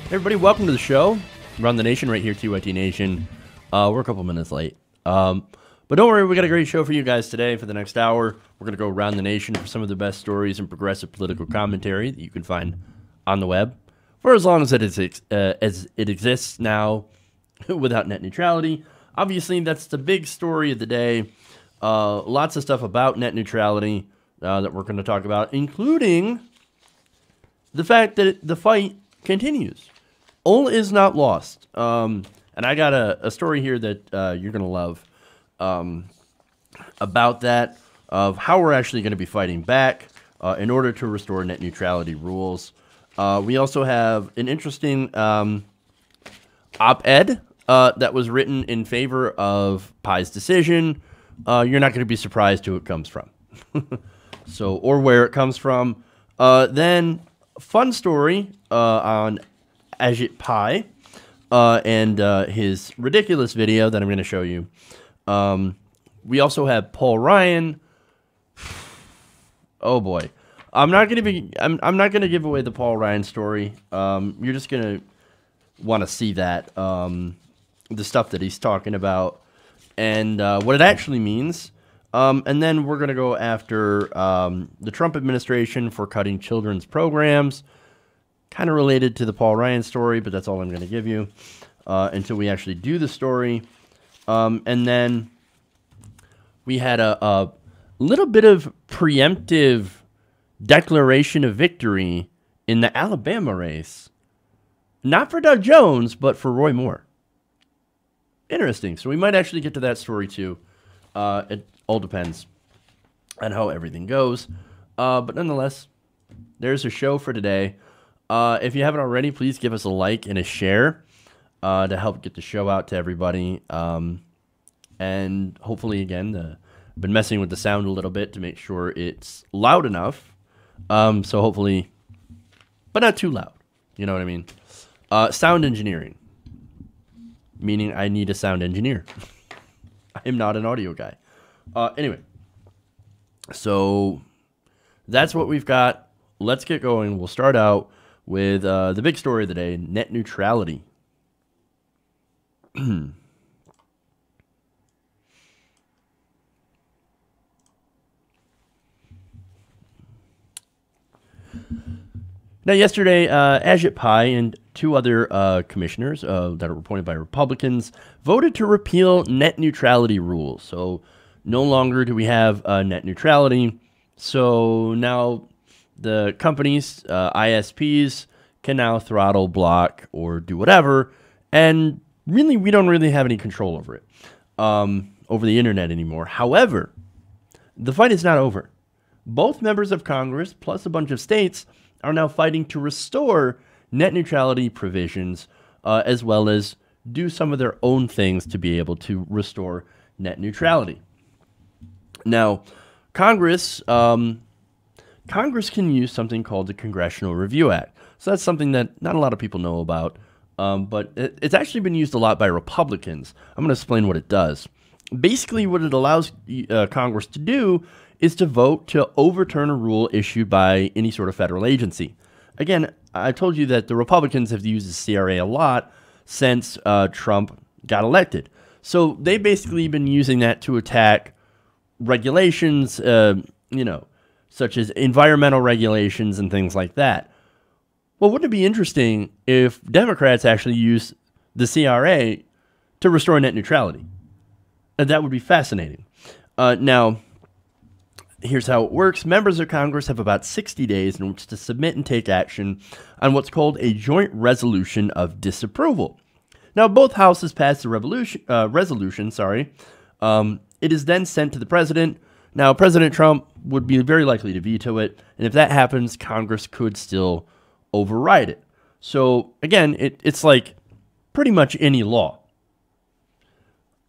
Everybody, welcome to the show. Run the Nation right here, TYT Nation. We're a couple minutes late. But don't worry, we got a great show for you guys today for the next hour. We're going to go around the nation for some of the best stories and progressive political commentary that you can find on the web for as long as it exists now without net neutrality. Obviously, that's the big story of the day. Lots of stuff about net neutrality that we're going to talk about, including the fact that the fight continues. All is not lost. And I got a story here that you're going to love about that, of how we're actually going to be fighting back in order to restore net neutrality rules. We also have an interesting op-ed that was written in favor of Pai's decision. You're not going to be surprised who it comes from. Or where it comes from. Then, fun story on Ajit Pai and his ridiculous video that I'm going to show you. We also have Paul Ryan. Oh boy, I'm not going to give away the Paul Ryan story. You're just going to want to see that the stuff that he's talking about and what it actually means. And then we're going to go after the Trump administration for cutting children's programs. Kind of related to the Paul Ryan story, but that's all I'm going to give you until we actually do the story. And then we had a little bit of preemptive declaration of victory in the Alabama race. Not for Doug Jones, but for Roy Moore. Interesting. So we might actually get to that story too. It all depends on how everything goes. But nonetheless, there's a show for today. If you haven't already, please give us a like and a share to help get the show out to everybody. And hopefully, again, I've been messing with the sound a little bit to make sure it's loud enough. So hopefully, but not too loud. You know what I mean? Sound engineering, meaning I need a sound engineer. I am not an audio guy. Anyway, so that's what we've got. Let's get going. We'll start out with the big story of the day, net neutrality. Now, yesterday, Ajit Pai and two other commissioners that are appointed by Republicans voted to repeal net neutrality rules. So no longer do we have net neutrality. So now the companies, ISPs, can now throttle, block, or do whatever. And really, we don't really have any control over it, over the internet anymore. However, the fight is not over. Both members of Congress, plus a bunch of states, are now fighting to restore net neutrality provisions, as well as do some of their own things to be able to restore net neutrality. Now, Congress can use something called the Congressional Review Act. So that's something that not a lot of people know about, but it's actually been used a lot by Republicans. I'm going to explain what it does. Basically, what it allows Congress to do is to vote to overturn a rule issued by any sort of federal agency. Again, I told you that the Republicans have used the CRA a lot since Trump got elected. So they've basically been using that to attack regulations, such as environmental regulations and things like that. Well, wouldn't it be interesting if Democrats actually use the CRA to restore net neutrality? That would be fascinating. Now, here's how it works. Members of Congress have about 60 days in which to submit and take action on what's called a joint resolution of disapproval. Now, both houses passed the resolution. It is then sent to the president. Now, President Trump would be very likely to veto it, and if that happens, Congress could still override it. So, again, it's like pretty much any law.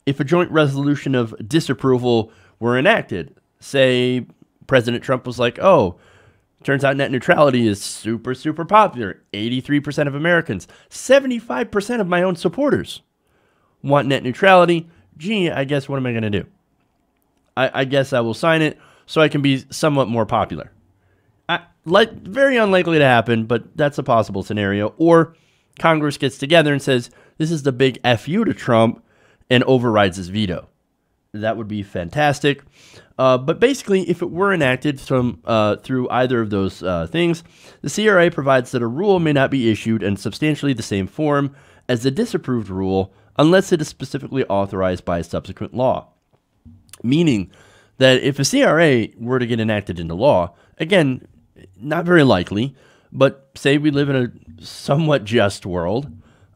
If a joint resolution of disapproval were enacted, say President Trump was like, oh, turns out net neutrality is super, super popular. 83% of Americans, 75% of my own supporters want net neutrality. Gee, I guess what am I going to do? I guess I will sign it so I can be somewhat more popular. Very unlikely to happen, but that's a possible scenario. Or Congress gets together and says, this is the big FU to Trump, and overrides his veto. That would be fantastic. But basically, if it were enacted through either of those things, the CRA provides that a rule may not be issued in substantially the same form as the disapproved rule unless it is specifically authorized by a subsequent law. Meaning that if a CRA were to get enacted into law, again, not very likely, but say we live in a somewhat just world,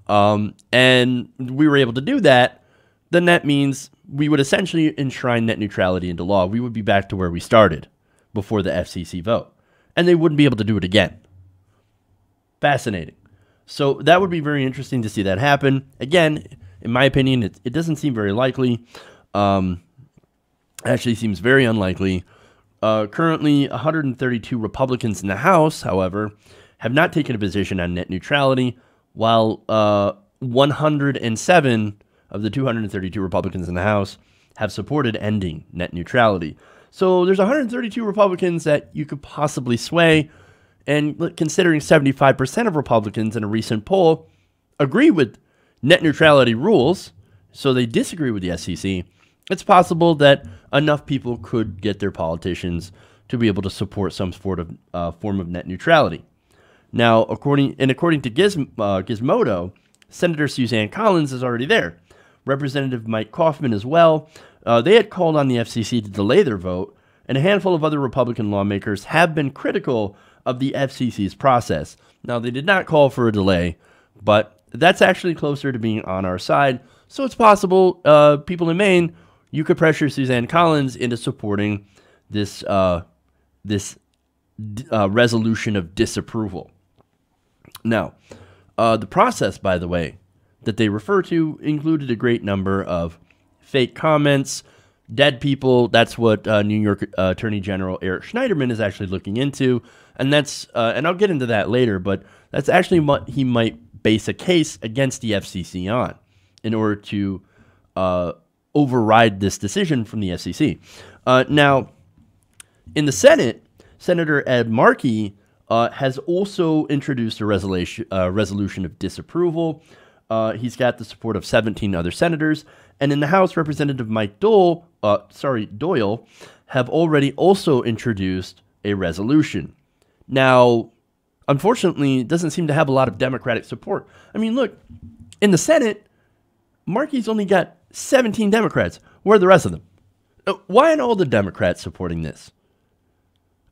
and we were able to do that, then that means we would essentially enshrine net neutrality into law. We would be back to where we started before the FCC vote, and they wouldn't be able to do it again. Fascinating. So that would be very interesting to see that happen. Again, in my opinion, it doesn't seem very likely. Actually seems very unlikely. Currently, 132 Republicans in the House, however, have not taken a position on net neutrality, while 107 of the 232 Republicans in the House have supported ending net neutrality. So there's 132 Republicans that you could possibly sway, and considering 75% of Republicans in a recent poll agree with net neutrality rules, so they disagree with the SEC, it's possible that enough people could get their politicians to be able to support some sort of form of net neutrality. Now, according to Gizmodo, Senator Suzanne Collins is already there. Representative Mike Kaufman as well. They had called on the FCC to delay their vote, and a handful of other Republican lawmakers have been critical of the FCC's process. Now, they did not call for a delay, but that's actually closer to being on our side. So it's possible, people in Maine, you could pressure Suzanne Collins into supporting this resolution of disapproval. Now, the process, by the way, that they refer to included a great number of fake comments, dead people. That's what New York Attorney General Eric Schneiderman is actually looking into, and that's and I'll get into that later. But that's actually what he might base a case against the FCC on in order to override this decision from the FCC. Now, in the Senate, Senator Ed Markey has also introduced a resolution of disapproval. He's got the support of 17 other senators, and in the House, Representative Mike Doyle have already also introduced a resolution. Now, unfortunately, it doesn't seem to have a lot of Democratic support. I mean, look, in the Senate, Markey's only got 17 Democrats. Where are the rest of them? Why aren't all the Democrats supporting this?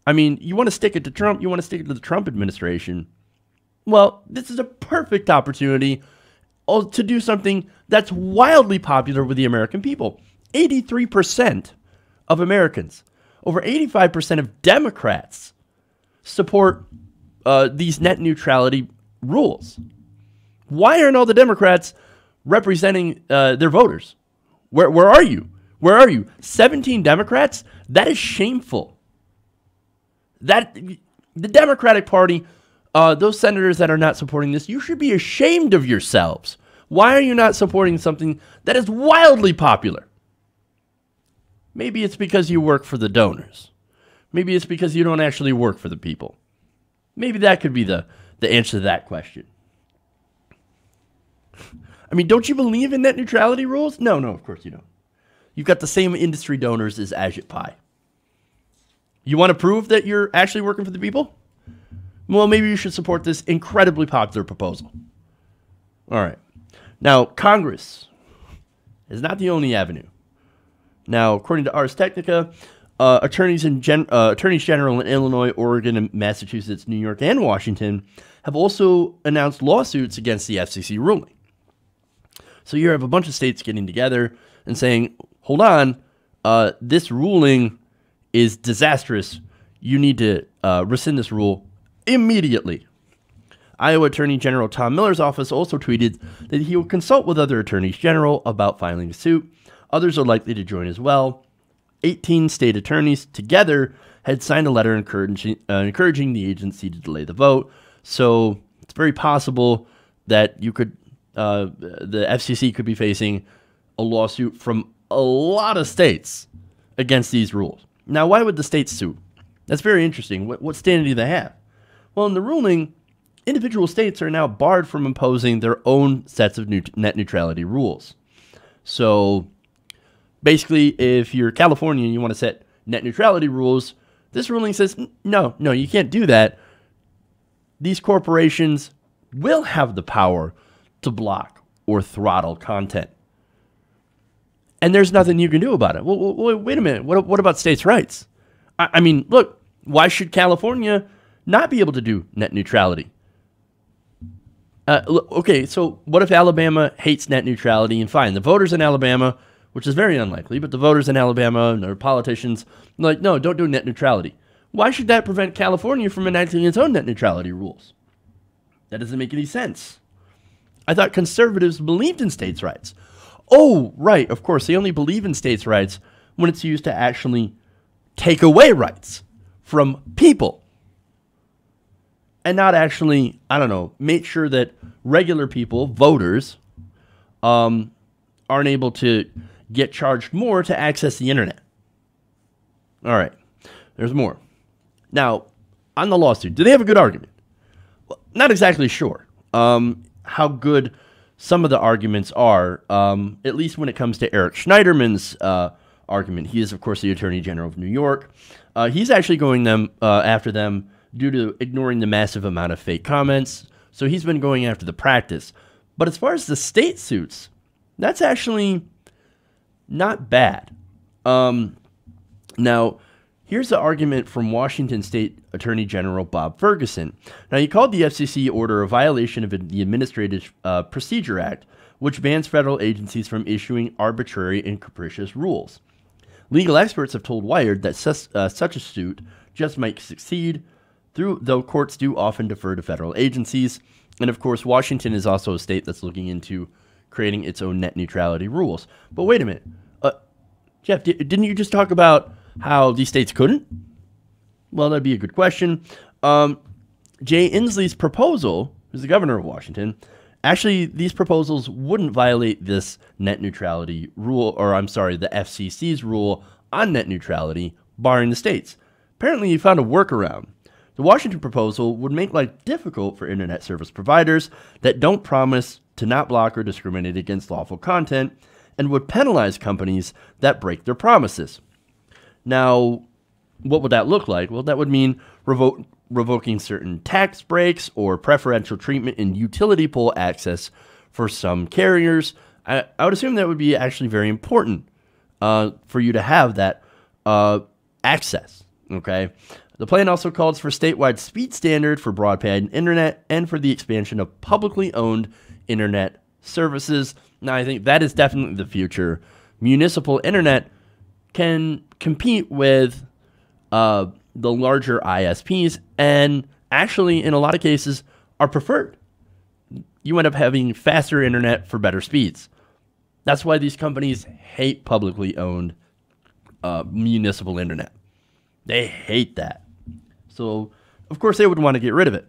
I mean, you want to stick it to Trump, you want to stick it to the Trump administration. Well, this is a perfect opportunity to do something that's wildly popular with the American people. 83% of Americans, over 85% of Democrats support these net neutrality rules. Why aren't all the Democrats representing their voters? Where are you? Where are you? 17 Democrats? That is shameful. That the Democratic Party, those senators that are not supporting this, you should be ashamed of yourselves. Why are you not supporting something that is wildly popular? Maybe it's because you work for the donors. Maybe it's because you don't actually work for the people. Maybe that could be the answer to that question. I mean, don't you believe in net neutrality rules? No, of course you don't. You've got the same industry donors as Ajit Pai. You want to prove that you're actually working for the people? Well, maybe you should support this incredibly popular proposal. All right. Now, Congress is not the only avenue. Now, according to Ars Technica, attorneys general in Illinois, Oregon, and Massachusetts, New York, and Washington have also announced lawsuits against the FCC ruling. So you have a bunch of states getting together and saying, hold on, this ruling is disastrous. You need to rescind this rule immediately. Iowa Attorney General Tom Miller's office also tweeted that he will consult with other attorneys general about filing a suit. Others are likely to join as well. 18 state attorneys together had signed a letter encouraging the agency to delay the vote. So it's very possible that you could, the FCC could be facing a lawsuit from a lot of states against these rules. Now, why would the states sue? That's very interesting. What standing do they have? Well, in the ruling, individual states are now barred from imposing their own sets of net neutrality rules. So basically, if you're California and you want to set net neutrality rules, this ruling says, no, you can't do that. These corporations will have the power to block or throttle content. And there's nothing you can do about it. Well, wait a minute. What about states' rights? I mean, look, why should California not be able to do net neutrality? Okay, so what if Alabama hates net neutrality? And fine, the voters in Alabama, which is very unlikely, but the voters in Alabama and their politicians are like, no, don't do net neutrality. Why should that prevent California from enacting its own net neutrality rules? That doesn't make any sense. I thought conservatives believed in states' rights. Oh, right, of course, they only believe in states' rights when it's used to actually take away rights from people. And not actually, I don't know, make sure that regular people, voters, aren't able to get charged more to access the internet. All right, there's more. Now, on the lawsuit, do they have a good argument? Well, not exactly sure how good some of the arguments are, at least when it comes to Eric Schneiderman's argument. He is, of course, the Attorney General of New York. He's actually going after them due to ignoring the massive amount of fake comments. So he's been going after the practice. But as far as the state suits, that's actually not bad. Now, here's the argument from Washington State Attorney General Bob Ferguson. Now, he called the FCC order a violation of the Administrative Procedure Act, which bans federal agencies from issuing arbitrary and capricious rules. Legal experts have told Wired that such a suit just might succeed, though courts do often defer to federal agencies. And of course, Washington is also a state that's looking into creating its own net neutrality rules. But wait a minute. Jeff, didn't you just talk about how these states couldn't? Well, that'd be a good question. Jay Inslee's proposal, who's the governor of Washington, actually, these proposals wouldn't violate this net neutrality rule, or I'm sorry, the FCC's rule on net neutrality, barring the states. Apparently, he found a workaround. The Washington proposal would make life difficult for internet service providers that don't promise to not block or discriminate against lawful content, and would penalize companies that break their promises. Now, what would that look like? Well, that would mean revoking certain tax breaks or preferential treatment in utility pole access for some carriers. I would assume that would be actually very important for you to have that access, okay? The plan also calls for statewide speed standard for broadband internet and for the expansion of publicly owned internet services. Now, I think that is definitely the future. Municipal internet can compete with the larger ISPs, and actually, in a lot of cases, are preferred. You end up having faster internet for better speeds. That's why these companies hate publicly owned municipal internet. They hate that. So, of course, they would want to get rid of it.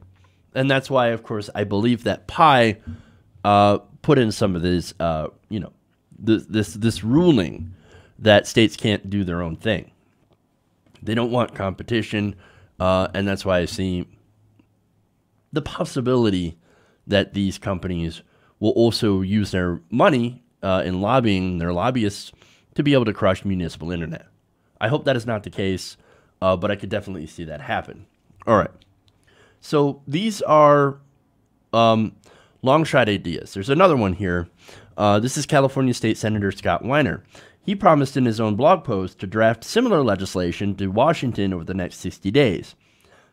And that's why, of course, I believe that Pi put in some of this, this ruling that states can't do their own thing. They don't want competition, and that's why I see the possibility that these companies will also use their money in lobbying their lobbyists to be able to crush municipal internet. I hope that is not the case, but I could definitely see that happen. All right. So these are long shot ideas. There's another one here. This is California State Senator Scott Weiner. He promised in his own blog post to draft similar legislation to Washington over the next 60 days.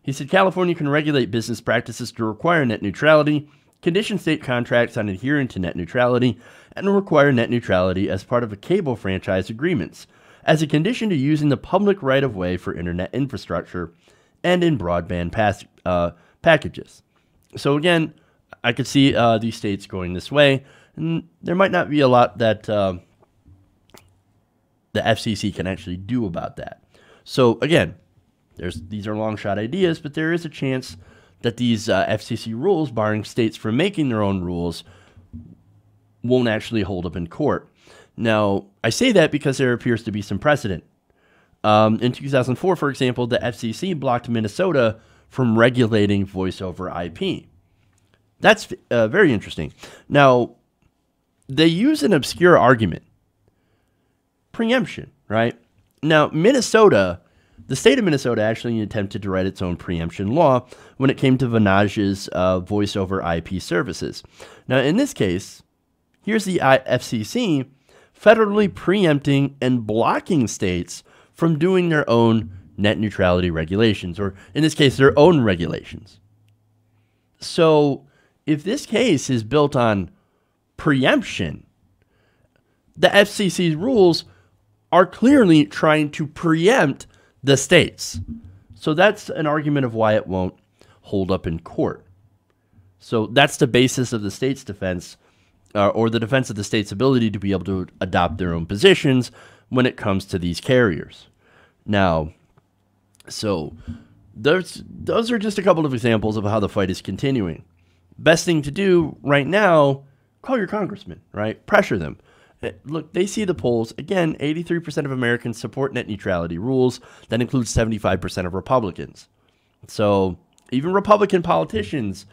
He said California can regulate business practices to require net neutrality, condition state contracts on adhering to net neutrality, and require net neutrality as part of a cable franchise agreements, as a condition to using the public right-of-way for internet infrastructure and in broadband packages. So again, I could see these states going this way, and there might not be a lot that the FCC can actually do about that. So again, these are long shot ideas, but there is a chance that these FCC rules, barring states from making their own rules, won't actually hold up in court. Now, I say that because there appears to be some precedent. In 2004, for example, the FCC blocked Minnesota from regulating voice over IP. That's very interesting. Now, they use an obscure argument. Preemption, right? Now, Minnesota, the state of Minnesota actually attempted to write its own preemption law when it came to Vonage's voice over IP services. Now, in this case, here's the FCC federally preempting and blocking states from doing their own net neutrality regulations, or in this case, their own regulations. So if this case is built on preemption, the FCC's rules are clearly trying to preempt the states. So that's an argument of why it won't hold up in court. So that's the basis of the state's defense, or the defense of the state's ability to be able to adopt their own positions when it comes to these carriers. Now, so those are just a couple of examples of how the fight is continuing. Best thing to do right now, call your congressman, right? Pressure them. Look, they see the polls. Again, 83% of Americans support net neutrality rules. That includes 75% of Republicans. So even Republican politicians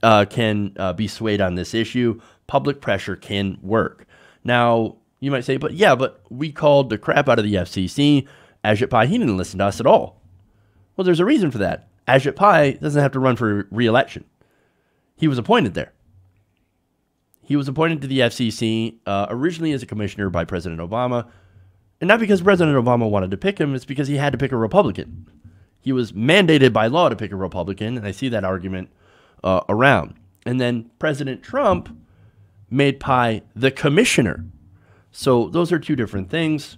can be swayed on this issue. Public pressure can work. Now, you might say, but we called the crap out of the FCC. Ajit Pai, he didn't listen to us at all. Well, there's a reason for that. Ajit Pai doesn't have to run for re-election. He was appointed there. He was appointed to the FCC originally as a commissioner by President Obama. And not because President Obama wanted to pick him, it's because he had to pick a Republican. He was mandated by law to pick a Republican, and I see that argument around. And then President Trump made Pai the commissioner. So those are two different things.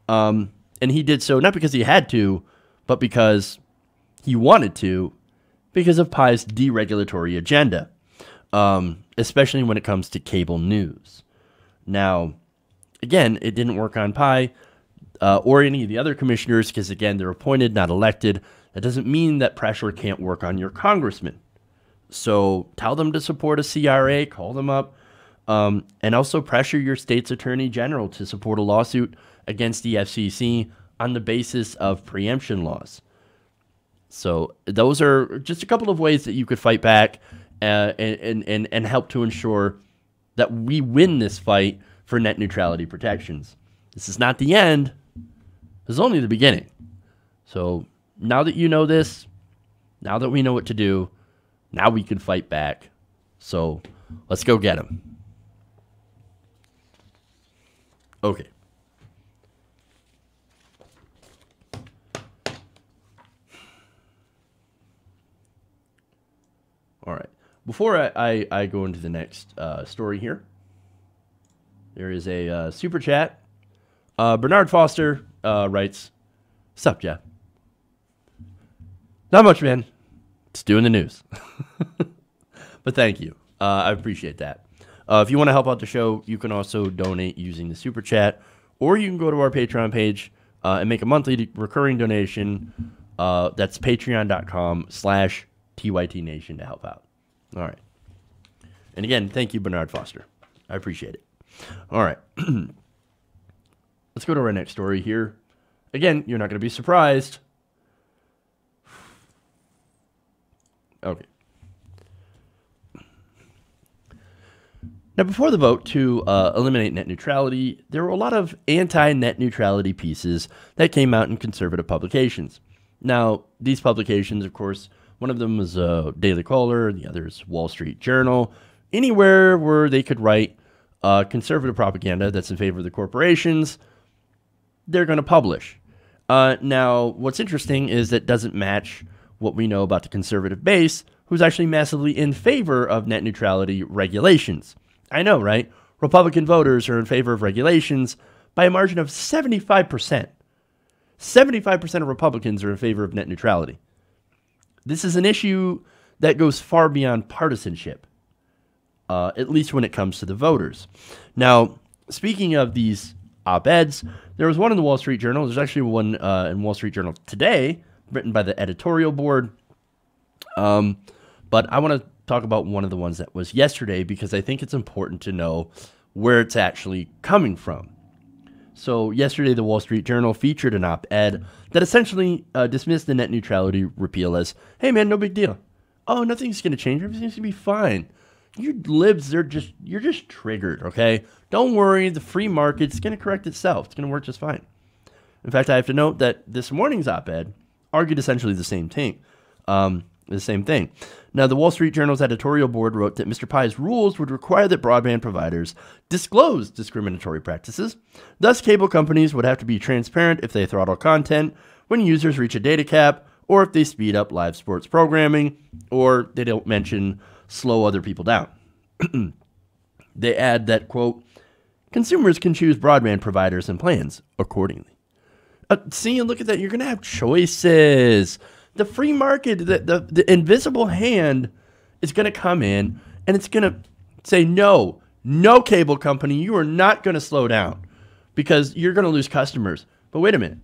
And he did so not because he had to, but because he wanted to, because of Pai's deregulatory agenda. Especially when it comes to cable news. Now, again, it didn't work on Pai or any of the other commissioners because, again, they're appointed, not elected. That doesn't mean that pressure can't work on your congressman. So tell them to support a CRA, call them up, and also pressure your state's attorney general to support a lawsuit against the FCC on the basis of preemption laws. So those are just a couple of ways that you could fight back and help to ensure that we win this fight for net neutrality protections. This is not the end. This is only the beginning. So now that you know this, now that we know what to do, now we can fight back. So let's go get them. Okay. All right. Before I go into the next story here, there is a super chat. Bernard Foster writes, "Sup, Jeff? Not much, man. Just doing the news." But thank you. I appreciate that. If you want to help out the show, you can also donate using the super chat, or you can go to our Patreon page and make a monthly recurring donation. That's patreon.com/TYTNation to help out. All right. And again, thank you, Bernard Foster. I appreciate it. All right. Let's go to our next story here. Again, you're not going to be surprised. Okay. Now, before the vote to eliminate net neutrality, there were a lot of anti-net neutrality pieces that came out in conservative publications. Now, these publications, of course, one of them was Daily Caller, the other is Wall Street Journal. Anywhere where they could write conservative propaganda that's in favor of the corporations, they're going to publish. Now, what's interesting is that doesn't match what we know about the conservative base, who's actually massively in favor of net neutrality regulations. I know, right? Republican voters are in favor of regulations by a margin of 75%. 75% of Republicans are in favor of net neutrality. This is an issue that goes far beyond partisanship, at least when it comes to the voters. Now, speaking of these op-eds, there was one in the Wall Street Journal. There's actually one in Wall Street Journal today, written by the editorial board. But I want to talk about one of the ones that was yesterday because I think it's important to know where it's actually coming from. So yesterday, the Wall Street Journal featured an op-ed that essentially dismissed the net neutrality repeal as, hey man, no big deal. oh, nothing's going to change. Everything's going to be fine. You libs, you're just triggered, okay? Don't worry. The free market's going to correct itself. It's going to work just fine. In fact, I have to note that this morning's op-ed argued essentially the same thing. Now, the Wall Street Journal's editorial board wrote that Mr. Pai's rules would require that broadband providers disclose discriminatory practices. Thus, cable companies would have to be transparent if they throttle content when users reach a data cap, or if they speed up live sports programming, or they don't mention slow other people down. They add that, quote, consumers can choose broadband providers and plans accordingly. See, look at that. You're going to have choices. The free market, the invisible hand is going to come in and it's going to say, no cable company, you are not going to slow down because you're going to lose customers. But wait a minute.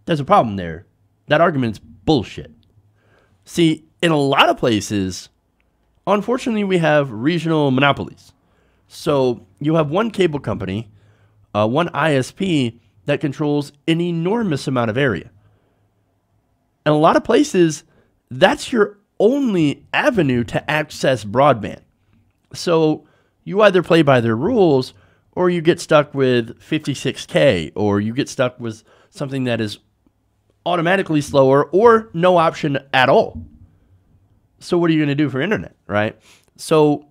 There's a problem there. That argument's bullshit. See, in a lot of places, unfortunately, we have regional monopolies. So you have one cable company, one ISP that controls an enormous amount of area. In a lot of places, that's your only avenue to access broadband. So you either play by their rules or you get stuck with 56K, or you get stuck with something that is automatically slower or no option at all. So what are you going to do for internet, right? So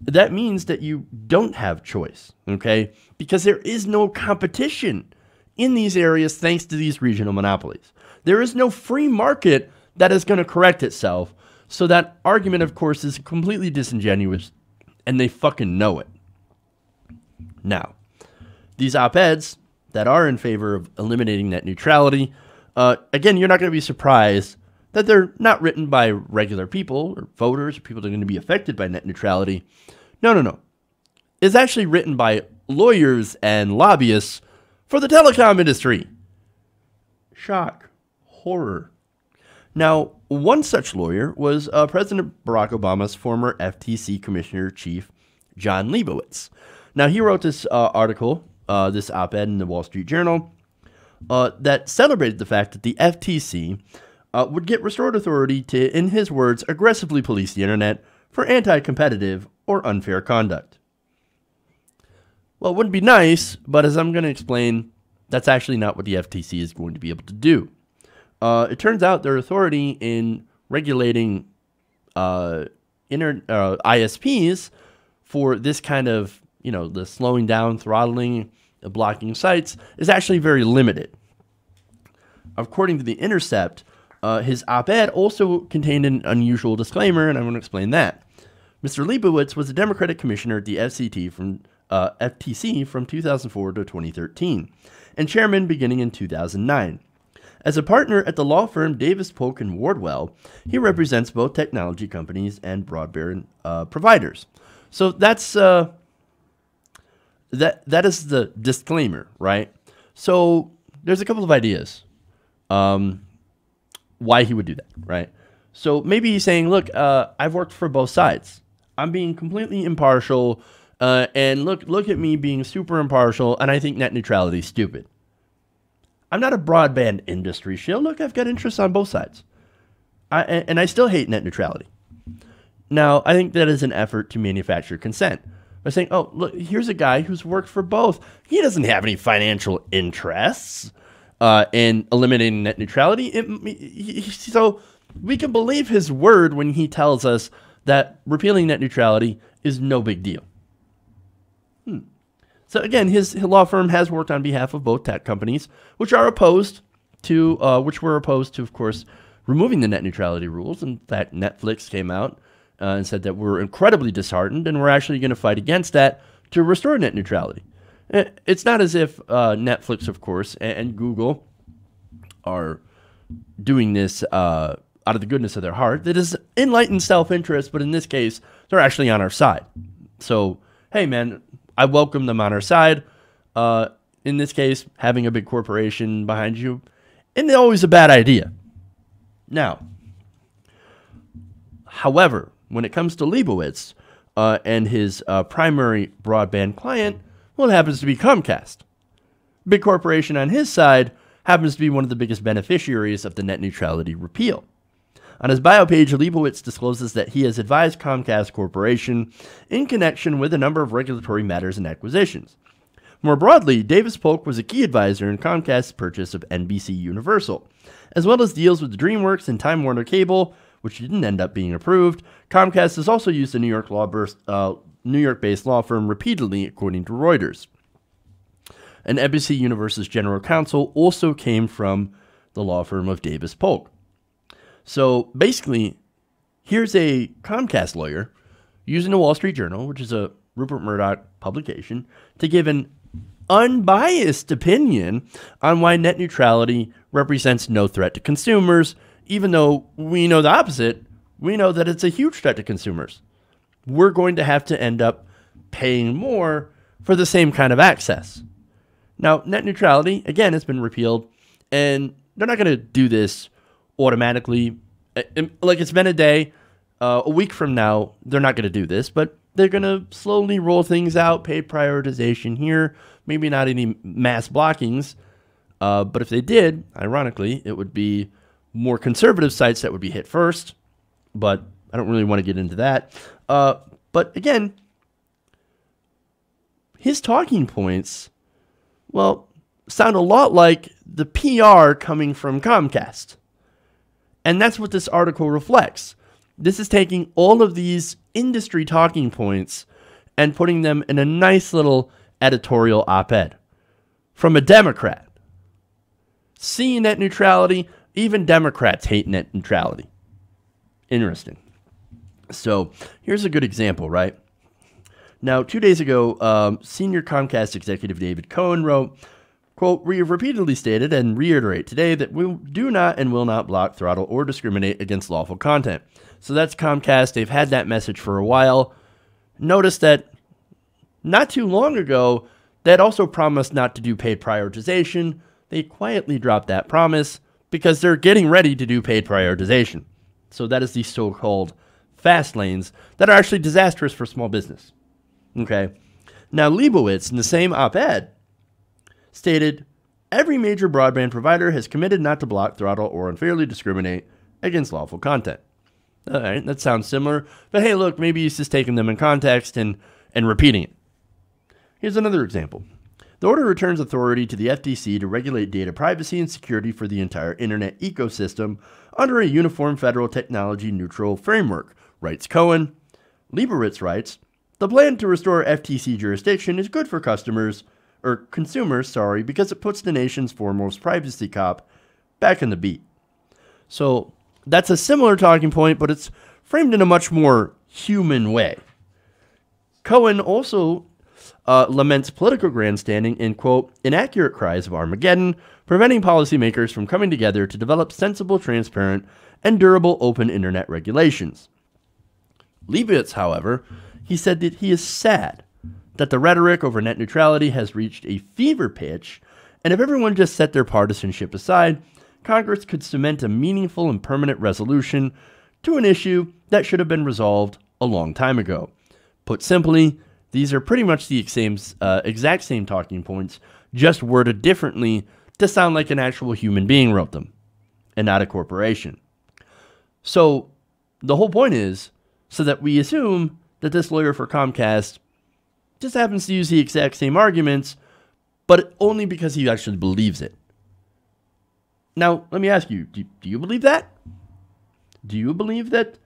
that means that you don't have choice, okay? Because there is no competition in these areas thanks to these regional monopolies. There is no free market that is going to correct itself. So that argument, of course, is completely disingenuous, and they fucking know it. Now, these op-eds that are in favor of eliminating net neutrality, again, you're not going to be surprised that they're not written by regular people or voters or people that are going to be affected by net neutrality. No. It's actually written by lawyers and lobbyists for the telecom industry. Shock. Horror. Now, one such lawyer was President Barack Obama's former FTC Commissioner Chief, John Leibowitz. Now, he wrote this article, this op-ed in the Wall Street Journal, that celebrated the fact that the FTC would get restored authority to, in his words, aggressively police the internet for anti-competitive or unfair conduct. Well, it wouldn't be nice, but as I'm going to explain, that's actually not what the FTC is going to be able to do. It turns out their authority in regulating ISPs for this kind of, the slowing down, throttling, blocking sites is actually very limited. According to The Intercept, his op-ed also contained an unusual disclaimer, and I'm going to explain that. Mr. Leibowitz was a Democratic commissioner at the FTC from 2004 to 2013, and chairman beginning in 2009. As a partner at the law firm Davis Polk and Wardwell, he represents both technology companies and broadband providers. So that's that is the disclaimer, right? So there's a couple of ideas why he would do that, right? So maybe he's saying, look, I've worked for both sides. I'm being completely impartial, and look at me being super impartial, and I think net neutrality is stupid. I'm not a broadband industry shill. Look, I've got interests on both sides. And I still hate net neutrality. Now, I think that is an effort to manufacture consent. By saying, oh, look, here's a guy who's worked for both. He doesn't have any financial interests in eliminating net neutrality. So we can believe his word when he tells us that repealing net neutrality is no big deal. So again, his law firm has worked on behalf of both tech companies, which were opposed to, of course, removing the net neutrality rules. In fact, Netflix came out and said that we're incredibly disheartened and we're actually going to fight against that to restore net neutrality. It's not as if Netflix, of course, and Google are doing this out of the goodness of their heart. That is enlightened self-interest, but in this case, they're actually on our side. So, hey, man, I welcome them on our side. In this case, having a big corporation behind you isn't always a bad idea. Now, however, when it comes to Leibowitz and his primary broadband client, well, it happens to be Comcast. Big corporation on his side happens to be one of the biggest beneficiaries of the net neutrality repeal. On his bio page, Leibowitz discloses that he has advised Comcast Corporation in connection with a number of regulatory matters and acquisitions. More broadly, Davis Polk was a key advisor in Comcast's purchase of NBC Universal, as well as deals with DreamWorks and Time Warner Cable, which didn't end up being approved. Comcast has also used a New York-based law firm repeatedly, according to Reuters. And NBC Universal's general counsel also came from the law firm of Davis Polk. So basically, here's a Comcast lawyer using the Wall Street Journal, which is a Rupert Murdoch publication, to give an unbiased opinion on why net neutrality represents no threat to consumers, even though we know the opposite. We know that it's a huge threat to consumers. We're going to have to end up paying more for the same kind of access. Now, net neutrality, again, has been repealed, and they're not going to do this automatically. Like, it's been a day. A week from now, they're not going to do this, but they're going to slowly roll things out, pay prioritization here, maybe not any mass blockings. But if they did, ironically, it would be more conservative sites that would be hit first. But I don't really want to get into that. But again, his talking points, well, sound a lot like the PR coming from Comcast. And that's what this article reflects. This is taking all of these industry talking points and putting them in a nice little editorial op-ed from a Democrat. See net neutrality, even Democrats hate net neutrality. Interesting. So here's a good example, right? Now, 2 days ago, senior Comcast executive David Cohen wrote, quote, "We have repeatedly stated and reiterate today that we do not and will not block, throttle, or discriminate against lawful content." So that's Comcast. They've had that message for a while. Notice that not too long ago, they had also promised not to do paid prioritization. They quietly dropped that promise because they're getting ready to do paid prioritization. So that is the so-called fast lanes that are actually disastrous for small business. Okay. Now, Leibowitz, in the same op-ed, stated, "Every major broadband provider has committed not to block, throttle, or unfairly discriminate against lawful content." All right, that sounds similar. But hey, look, maybe he's just taking them in context and repeating it. Here's another example. The order returns authority to the FTC to regulate data privacy and security for the entire internet ecosystem under a uniform federal technology-neutral framework, writes Cohen. Leibowitz writes, "The plan to restore FTC jurisdiction is good for consumers, because it puts the nation's foremost privacy cop back in the beat." So that's a similar talking point, but it's framed in a much more human way. Cohen also laments political grandstanding in, quote, "inaccurate cries of Armageddon, preventing policymakers from coming together to develop sensible, transparent, and durable open internet regulations." Leibowitz, however, he said that he is sad that the rhetoric over net neutrality has reached a fever pitch, and if everyone just set their partisanship aside, Congress could cement a meaningful and permanent resolution to an issue that should have been resolved a long time ago. Put simply, these are pretty much the exact same talking points, just worded differently to sound like an actual human being wrote them, and not a corporation. So the whole point is, so that we assume that this lawyer for Comcast just happens to use the exact same arguments, but only because he actually believes it. Now, let me ask you, do you believe that? Do you believe that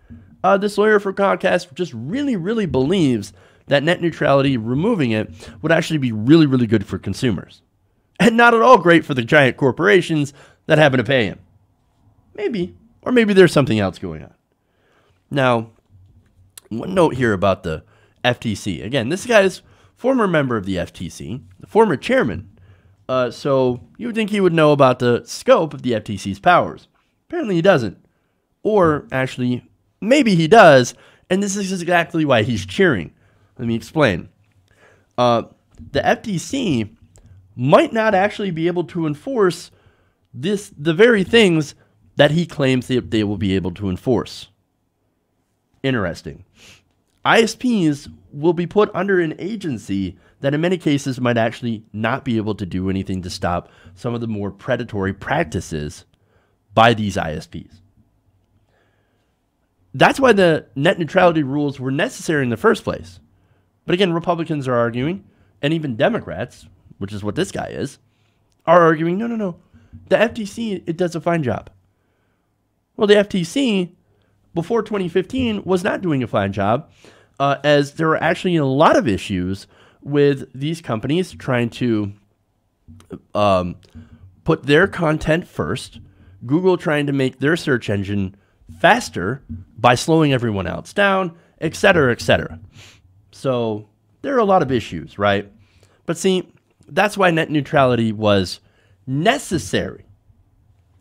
this lawyer for Comcast just really, really believes that net neutrality, removing it, would actually be really, really good for consumers? And not at all great for the giant corporations that happen to pay him. Maybe. Or maybe there's something else going on. Now, one note here about the FTC. Again, this guy's former member of the FTC, the former chairman. So you would think he would know about the scope of the FTC's powers. Apparently he doesn't. Or actually, maybe he does, and this is exactly why he's cheering. Let me explain. The FTC might not actually be able to enforce the very things that he claims that they will be able to enforce. Interesting. ISPs will be put under an agency that in many cases might actually not be able to do anything to stop some of the more predatory practices by these ISPs. That's why the net neutrality rules were necessary in the first place. But again, Republicans are arguing, and even Democrats, which is what this guy is, are arguing, no. The FTC, it does a fine job. Well, the FTC, before 2015, was not doing a fine job, as there were actually a lot of issues with these companies trying to put their content first, Google trying to make their search engine faster by slowing everyone else down, et cetera, et cetera. So there are a lot of issues, right? But see, that's why net neutrality was necessary,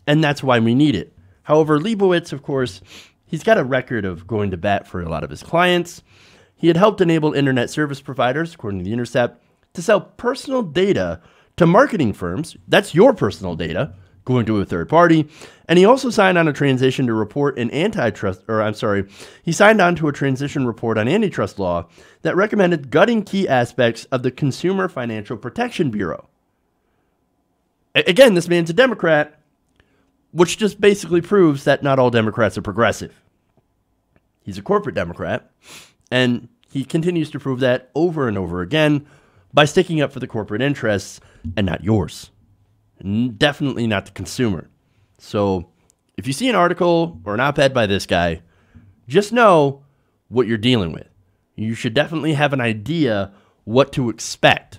and that's why we need it. However, Leibowitz, of course, he's got a record of going to bat for a lot of his clients. He had helped enable internet service providers, according to The Intercept, to sell personal data to marketing firms. That's your personal data going to a third party. And he also signed on a transition to report an he signed on to a transition report on antitrust law that recommended gutting key aspects of the Consumer Financial Protection Bureau. Again, this man's a Democrat, which just basically proves that not all Democrats are progressive. He's a corporate Democrat, and he continues to prove that over and over again by sticking up for the corporate interests and not yours. And definitely not the consumer. So if you see an article or an op-ed by this guy, just know what you're dealing with. You should definitely have an idea what to expect,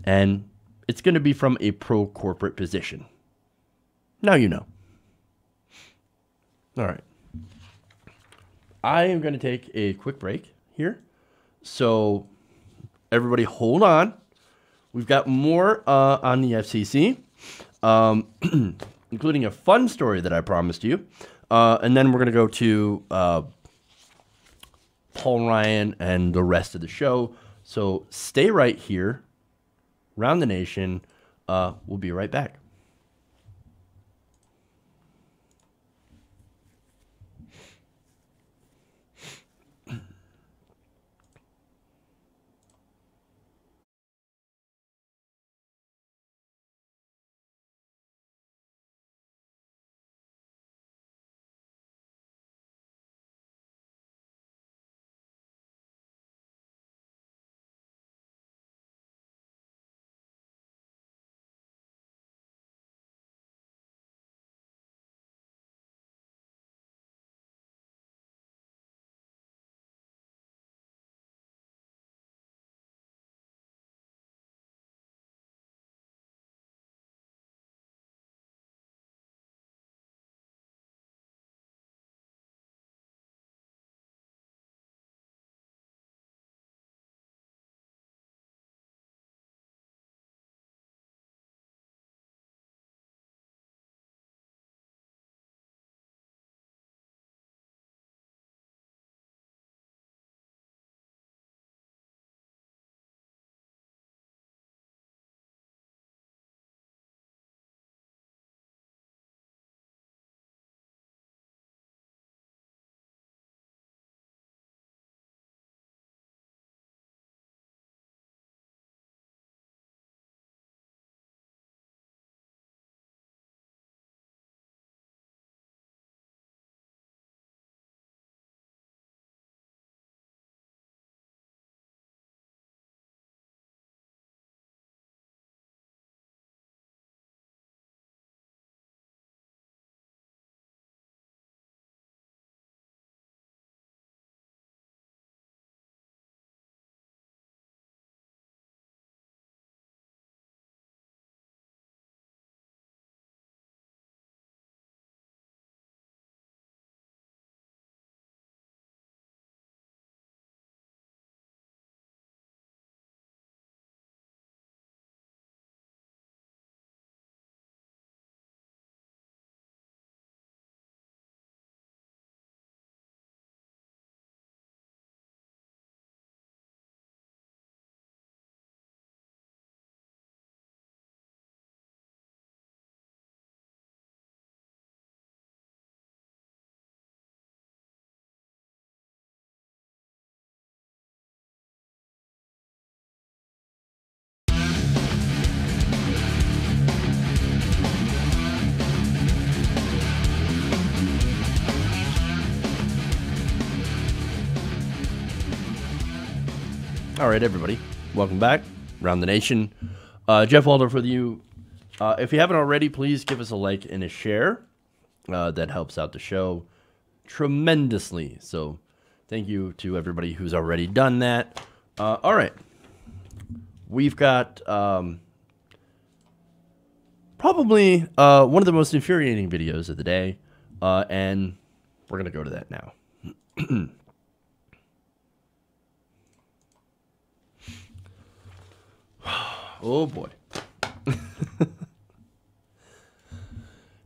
and it's going to be from a pro-corporate position. Now you know. All right. I am going to take a quick break here. So everybody hold on. We've got more on the FCC, including a fun story that I promised you. And then we're going to go to Paul Ryan and the rest of the show. So stay right here. Round the Nation. We'll be right back. All right, everybody. Welcome back. Round the Nation. Jeff Waldorf with you. If you haven't already, please give us a like and a share. That helps out the show tremendously. So thank you to everybody who's already done that. All right. We've got probably one of the most infuriating videos of the day. And we're going to go to that now. Oh, boy.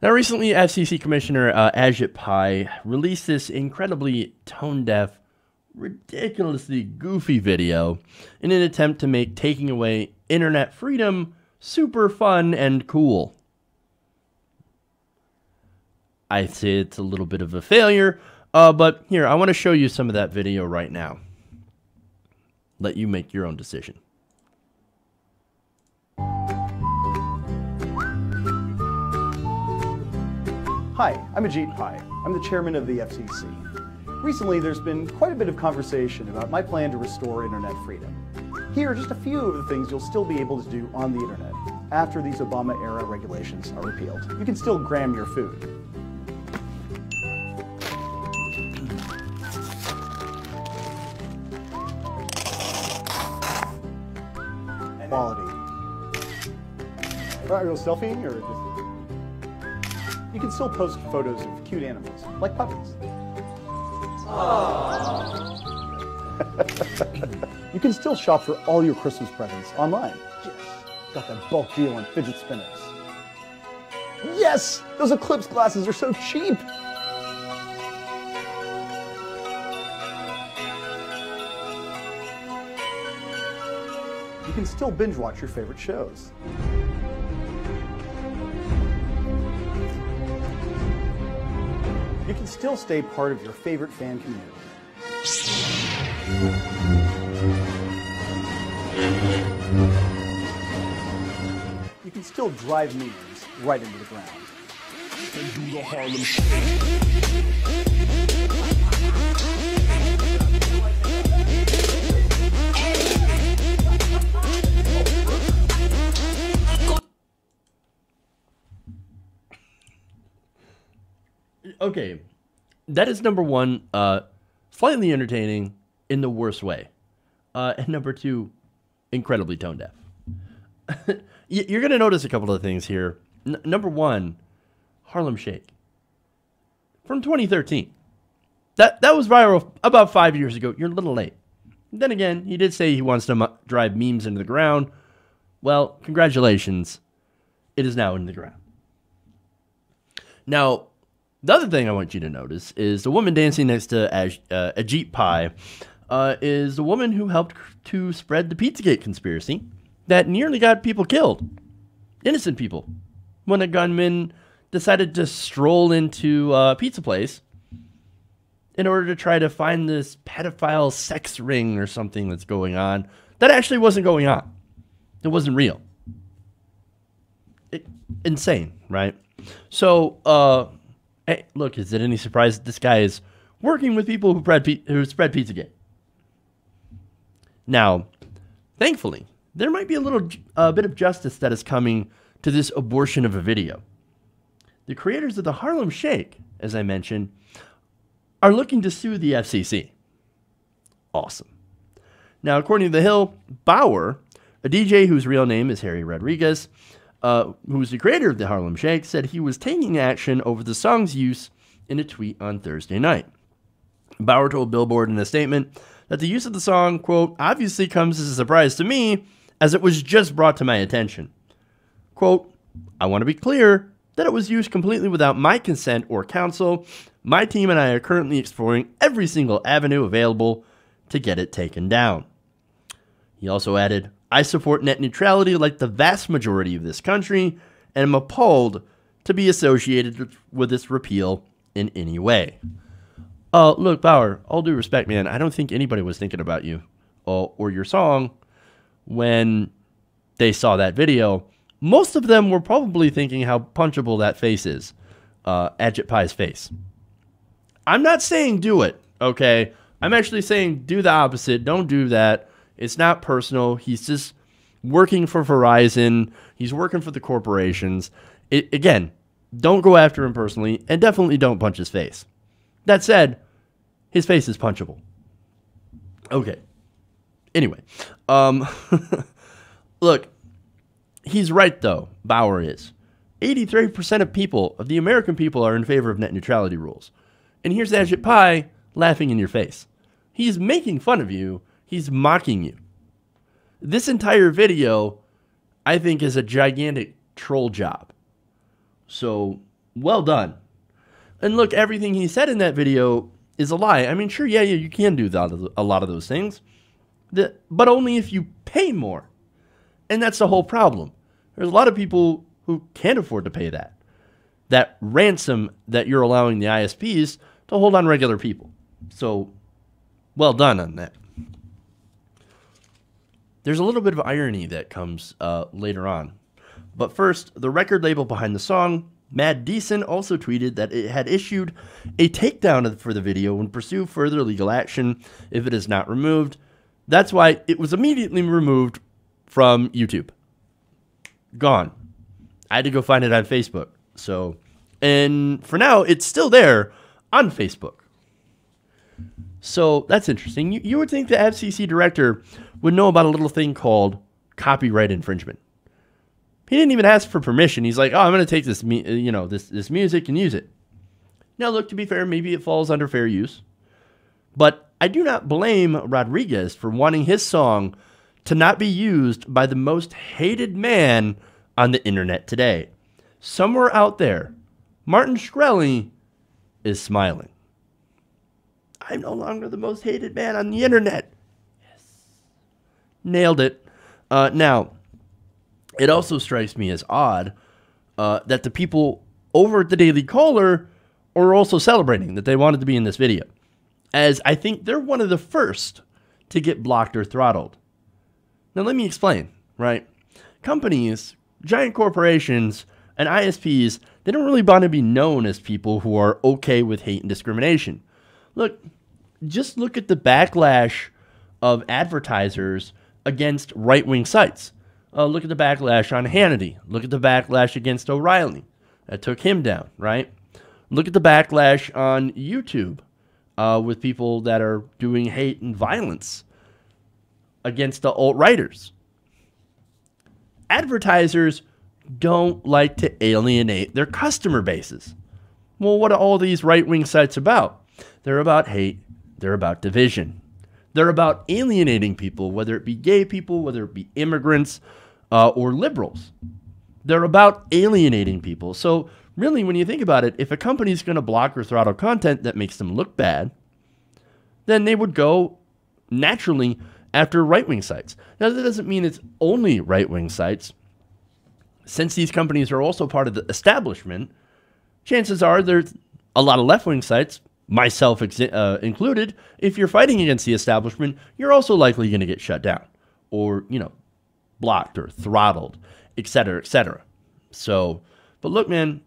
Now, recently, FCC Commissioner Ajit Pai released this incredibly tone-deaf, ridiculously goofy video in an attempt to make taking away internet freedom super fun and cool. I'd say it's a little bit of a failure, but here, I want to show you some of that video right now. Let you make your own decision. Hi, I'm Ajit Pai. I'm the chairman of the FCC. Recently, there's been quite a bit of conversation about my plan to restore internet freedom. Here are just a few of the things you'll still be able to do on the internet after these Obama-era regulations are repealed. You can still gram your food. Quality. Are you selfieing or just... You can still post photos of cute animals, like puppies. You can still shop for all your Christmas presents online. Yes, got that bulk deal on fidget spinners. Yes, those Eclipse glasses are so cheap. You can still binge watch your favorite shows. You can still stay part of your favorite fan community. You can still drive memes right into the ground. Okay, that is number one, slightly entertaining in the worst way. And number two, incredibly tone deaf. You're going to notice a couple of things here. Number one, Harlem Shake. From 2013. That was viral about 5 years ago. You're a little late. Then again, he did say he wants to drive memes into the ground. Well, congratulations. It is now in the ground. Now, the other thing I want you to notice is the woman dancing next to Ajit Pai is the woman who helped to spread the Pizzagate conspiracy that nearly got people killed. Innocent people. When a gunman decided to stroll into a pizza place in order to try to find this pedophile sex ring or something that's going on that actually wasn't going on. It wasn't real. Insane, right? So, hey, look, is it any surprise that this guy is working with people who spread Pizzagate? Now, thankfully, there might be a little bit of justice that is coming to this abortion of a video. The creators of the Harlem Shake, as I mentioned, are looking to sue the FCC. Awesome. Now, according to The Hill, Bauer, a DJ whose real name is Harry Rodriguez, who's the creator of the Harlem Shake, said he was taking action over the song's use in a tweet on Thursday night. Bauer told Billboard in a statement that the use of the song, quote, obviously comes as a surprise to me, as it was just brought to my attention. Quote, I want to be clear that it was used completely without my consent or counsel. My team and I are currently exploring every single avenue available to get it taken down. He also added, I support net neutrality like the vast majority of this country, and am appalled to be associated with this repeal in any way. Look, Bauer, all due respect, man, I don't think anybody was thinking about you or your song when they saw that video. Most of them were probably thinking how punchable that face is, Ajit Pai's face. I'm not saying do it, okay? I'm actually saying do the opposite. Don't do that. It's not personal. He's just working for Verizon. He's working for the corporations. Again, don't go after him personally, and definitely don't punch his face. That said, his face is punchable. Okay. Anyway, look, he's right though. Bauer is. 83% of the American people are in favor of net neutrality rules. And here's Ajit Pai laughing in your face. He's making fun of you. He's mocking you. This entire video, I think, is a gigantic troll job. So, well done. And look, everything he said in that video is a lie. I mean, sure, yeah, you can do a lot of those things, but only if you pay more. And that's the whole problem. There's a lot of people who can't afford to pay that ransom that you're allowing the ISPs to hold on regular people. So, well done on that. There's a little bit of irony that comes later on. But first, the record label behind the song, Mad Decent, also tweeted that it had issued a takedown for the video and pursue further legal action if it is not removed. That's why it was immediately removed from YouTube. Gone. I had to go find it on Facebook. So, and for now, it's still there on Facebook. So that's interesting. You would think the FCC director would know about a little thing called copyright infringement. He didn't even ask for permission. He's like, "Oh, I'm going to take this, this music and use it." Now, look, to be fair, maybe it falls under fair use, but I do not blame Rodriguez for wanting his song to not be used by the most hated man on the internet today. Somewhere out there, Martin Shkreli is smiling. I'm no longer the most hated man on the internet. Yes. Nailed it. Now, it also strikes me as odd that the people over at the Daily Caller are also celebrating that they wanted to be in this video, as I think they're one of the first to get blocked or throttled. Now, let me explain, right? Companies, giant corporations, and ISPs, they don't really want to be known as people who are okay with hate and discrimination. Look, just look at the backlash of advertisers against right-wing sites. Look at the backlash on Hannity. Look at the backlash against O'Reilly. That took him down, right? Look at the backlash on YouTube with people that are doing hate and violence against the alt-righters. Advertisers don't like to alienate their customer bases. Well, what are all these right-wing sites about? They're about hate. They're about division. They're about alienating people, whether it be gay people, whether it be immigrants, or liberals. They're about alienating people. So really, when you think about it, if a company's going to block or throttle content that makes them look bad, then they would go naturally after right-wing sites. Now, that doesn't mean it's only right-wing sites. Since these companies are also part of the establishment, chances are there's a lot of left-wing sites, myself included. If you're fighting against the establishment, you're also likely going to get shut down or, blocked or throttled, etc., etc. So, but look, man,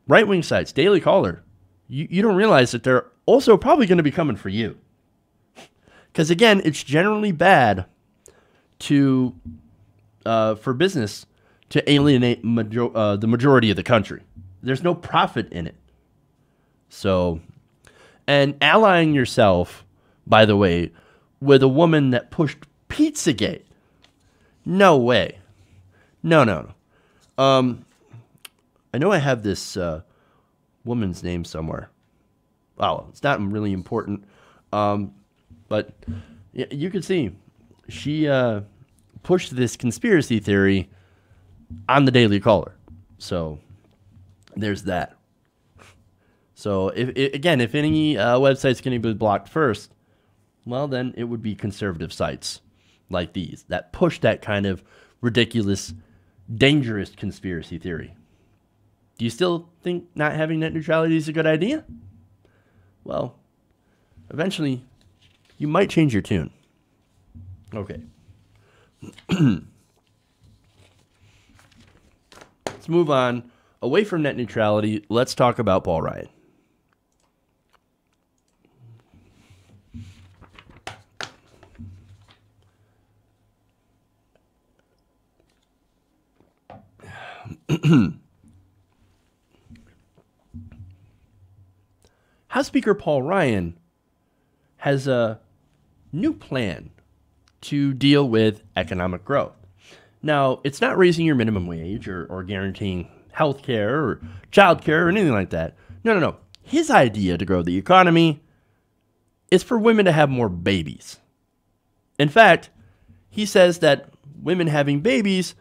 right-wing sites, Daily Caller, you don't realize that they're also probably going to be coming for you. Because, again, it's generally bad to for business to alienate the majority of the country. There's no profit in it. So, and allying yourself, by the way, with a woman that pushed Pizzagate. No way. No. I know I have this woman's name somewhere. Well, it's not really important. But you can see she pushed this conspiracy theory on the Daily Caller. So there's that. So if any website's going to be blocked first, well, then it would be conservative sites like these that push that kind of ridiculous, dangerous conspiracy theory. Do you still think not having net neutrality is a good idea? Well, eventually, you might change your tune. Okay. Let's move on. Away from net neutrality, let's talk about Paul Ryan. House Speaker Paul Ryan has a new plan to deal with economic growth. Now, it's not raising your minimum wage or guaranteeing health care or child care or anything like that. No. His idea to grow the economy is for women to have more babies. In fact, he says that women having babies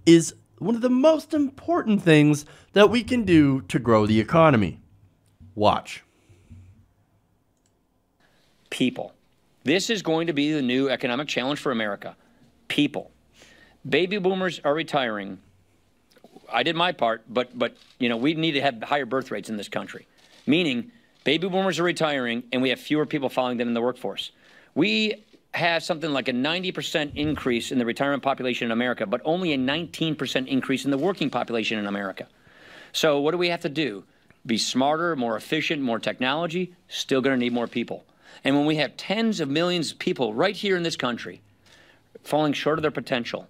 is one of the most important things that we can do to grow the economy. Watch. People. This is going to be the new economic challenge for America. People. Baby boomers are retiring. I did my part, but you know, we need to have higher birth rates in this country. Meaning, baby boomers are retiring, and we have fewer people following them in the workforce. We have something like a 90% increase in the retirement population in America, but only a 19% increase in the working population in America. So what do we have to do? Be smarter, more efficient, more technology, still going to need more people. And when we have tens of millions of people right here in this country falling short of their potential,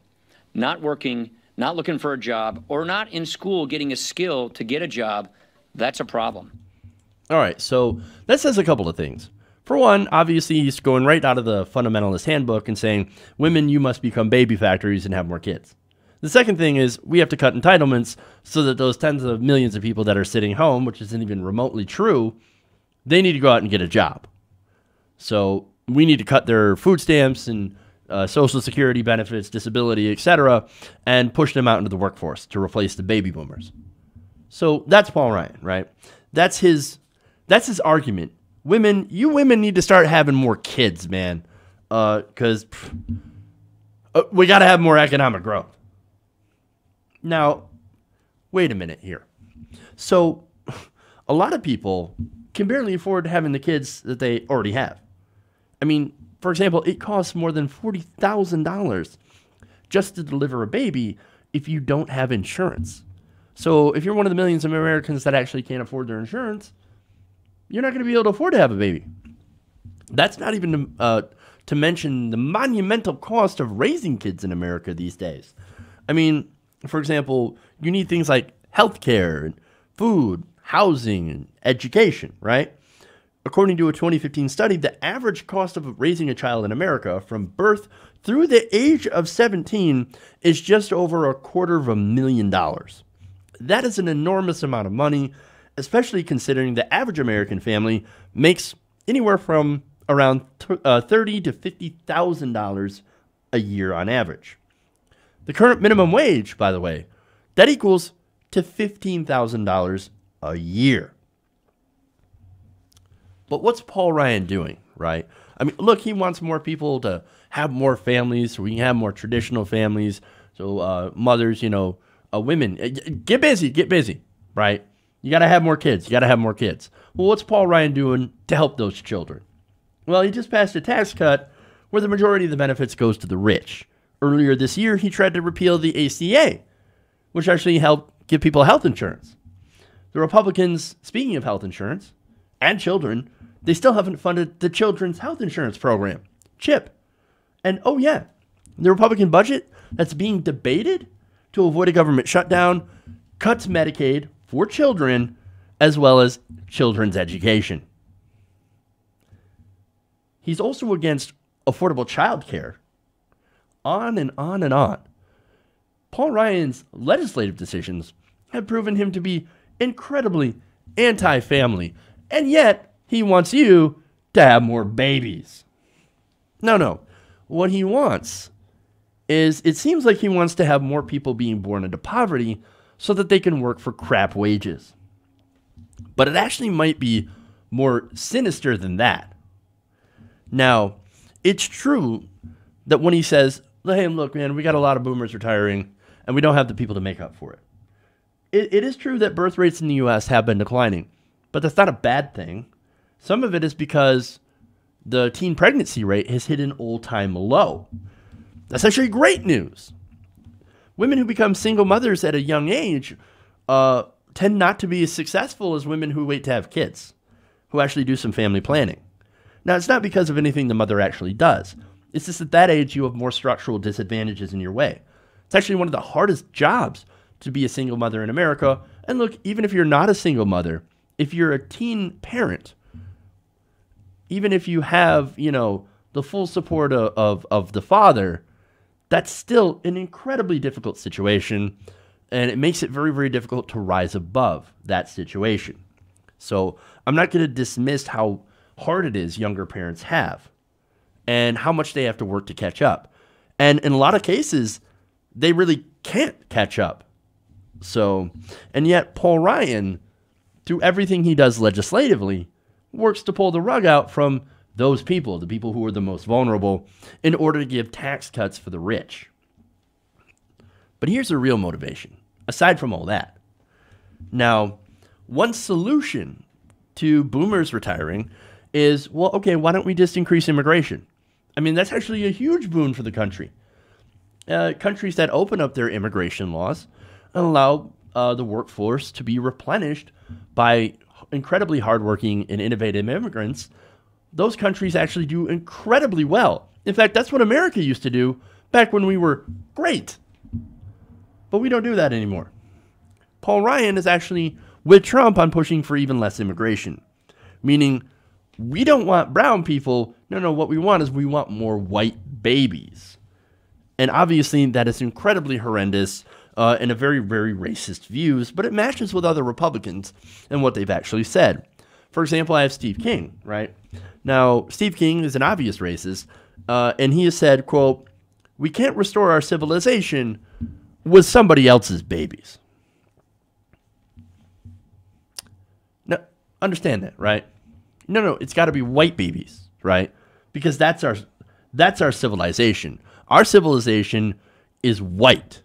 not working, not looking for a job, or not in school getting a skill to get a job, that's a problem. All right, so that says a couple of things. For one, obviously, he's going right out of the fundamentalist handbook and saying, women, you must become baby factories and have more kids. The second thing is we have to cut entitlements so that those tens of millions of people that are sitting home, which isn't even remotely true, they need to go out and get a job. So we need to cut their food stamps and Social Security benefits, disability, etc., and push them out into the workforce to replace the baby boomers. So that's Paul Ryan, right? That's his argument. Women, you women need to start having more kids, man, because we got to have more economic growth. Now, wait a minute here. So a lot of people can barely afford having the kids that they already have. I mean, for example, it costs more than $40,000 just to deliver a baby if you don't have insurance. So if you're one of the millions of Americans that actually can't afford their insurance, you're not going to be able to afford to have a baby. That's not even to mention the monumental cost of raising kids in America these days. I mean, for example, you need things like healthcare and food, housing, and education, right? According to a 2015 study, the average cost of raising a child in America from birth through the age of 17 is just over $250,000. That is an enormous amount of money, especially considering the average American family makes anywhere from around $30,000 to $50,000 a year on average. The current minimum wage, by the way, that equals to $15,000 a year. But what's Paul Ryan doing, right? I mean, look, he wants more people to have more families so we can have more traditional families. So mothers, women, get busy, right? You got to have more kids. Well, what's Paul Ryan doing to help those children? Well, he just passed a tax cut where the majority of the benefits goes to the rich. Earlier this year, he tried to repeal the ACA, which actually helped give people health insurance. The Republicans, speaking of health insurance and children, they still haven't funded the Children's Health Insurance Program, CHIP. And oh yeah, the Republican budget that's being debated to avoid a government shutdown cuts Medicaid for children as well as children's education. He's also against affordable child care. On and on and on. Paul Ryan's legislative decisions have proven him to be incredibly anti-family, and yet he wants you to have more babies. No. What he wants is, it seems like he wants to have more people being born into poverty so that they can work for crap wages. But it actually might be more sinister than that. Now, it's true that when he says, hey, look, man, we got a lot of boomers retiring, and we don't have the people to make up for it. It is true that birth rates in the U.S. have been declining, but that's not a bad thing. Some of it is because the teen pregnancy rate has hit an all-time low. That's actually great news. Women who become single mothers at a young age tend not to be as successful as women who wait to have kids, who actually do some family planning. Now, it's not because of anything the mother actually does. It's just at that age you have more structural disadvantages in your way. It's actually one of the hardest jobs to be a single mother in America. And look, even if you're not a single mother, if you're a teen parent, even if you have, you know, the full support of the father, that's still an incredibly difficult situation. And it makes it very, very difficult to rise above that situation. So I'm not going to dismiss how hard it is younger parents have and how much they have to work to catch up. And in a lot of cases, they really can't catch up. So, and yet Paul Ryan, through everything he does legislatively, works to pull the rug out from those people, the people who are the most vulnerable, in order to give tax cuts for the rich. But here's the real motivation, aside from all that. Now, one solution to boomers retiring is, well, okay, why don't we just increase immigration? I mean, that's actually a huge boon for the country. Countries that open up their immigration laws allow the workforce to be replenished by incredibly hardworking and innovative immigrants. Those countries actually do incredibly well. In fact, that's what America used to do back when we were great. But we don't do that anymore. Paul Ryan is actually with Trump on pushing for even less immigration, meaning we don't want brown people. No, what we want is we want more white babies. And obviously that is incredibly horrendous and a very, very racist views, but it matches with other Republicans and what they've actually said. For example, I have Steve King, right? Now, Steve King is an obvious racist, and he has said, quote, "We can't restore our civilization with somebody else's babies." Now, understand that, right? No, it's got to be white babies, right? Because that's our civilization. Our civilization is white.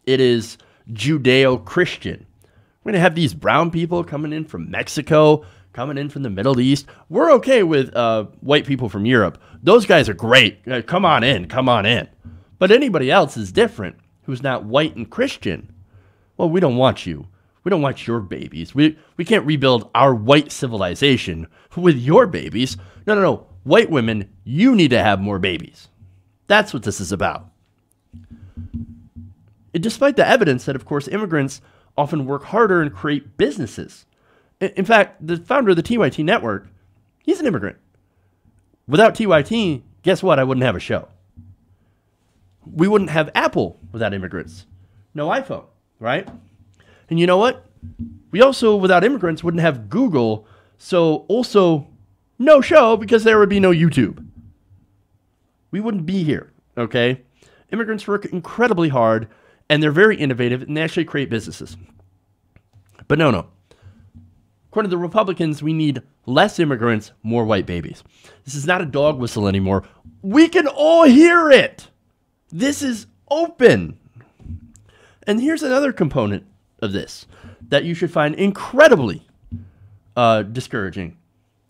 It is Judeo-Christian. We're going to have these brown people coming in from Mexico, coming in from the Middle East. We're okay with white people from Europe. Those guys are great. Come on in. But anybody else is different who's not white and Christian. Well, we don't want you. We don't want your babies. We can't rebuild our white civilization with your babies. No. White women, you need to have more babies. That's what this is about. Despite the evidence that, of course, immigrants often work harder and create businesses. In fact, the founder of the TYT network, he's an immigrant. Without TYT, guess what? I wouldn't have a show. We wouldn't have Apple without immigrants. No iPhone, right? And you know what? We also, without immigrants, wouldn't have Google. So also no show because there would be no YouTube. We wouldn't be here, okay? Immigrants work incredibly hard, and they're very innovative, and they actually create businesses. But no. According to the Republicans, we need less immigrants, more white babies. This is not a dog whistle anymore. We can all hear it. This is open. And here's another component of this that you should find incredibly discouraging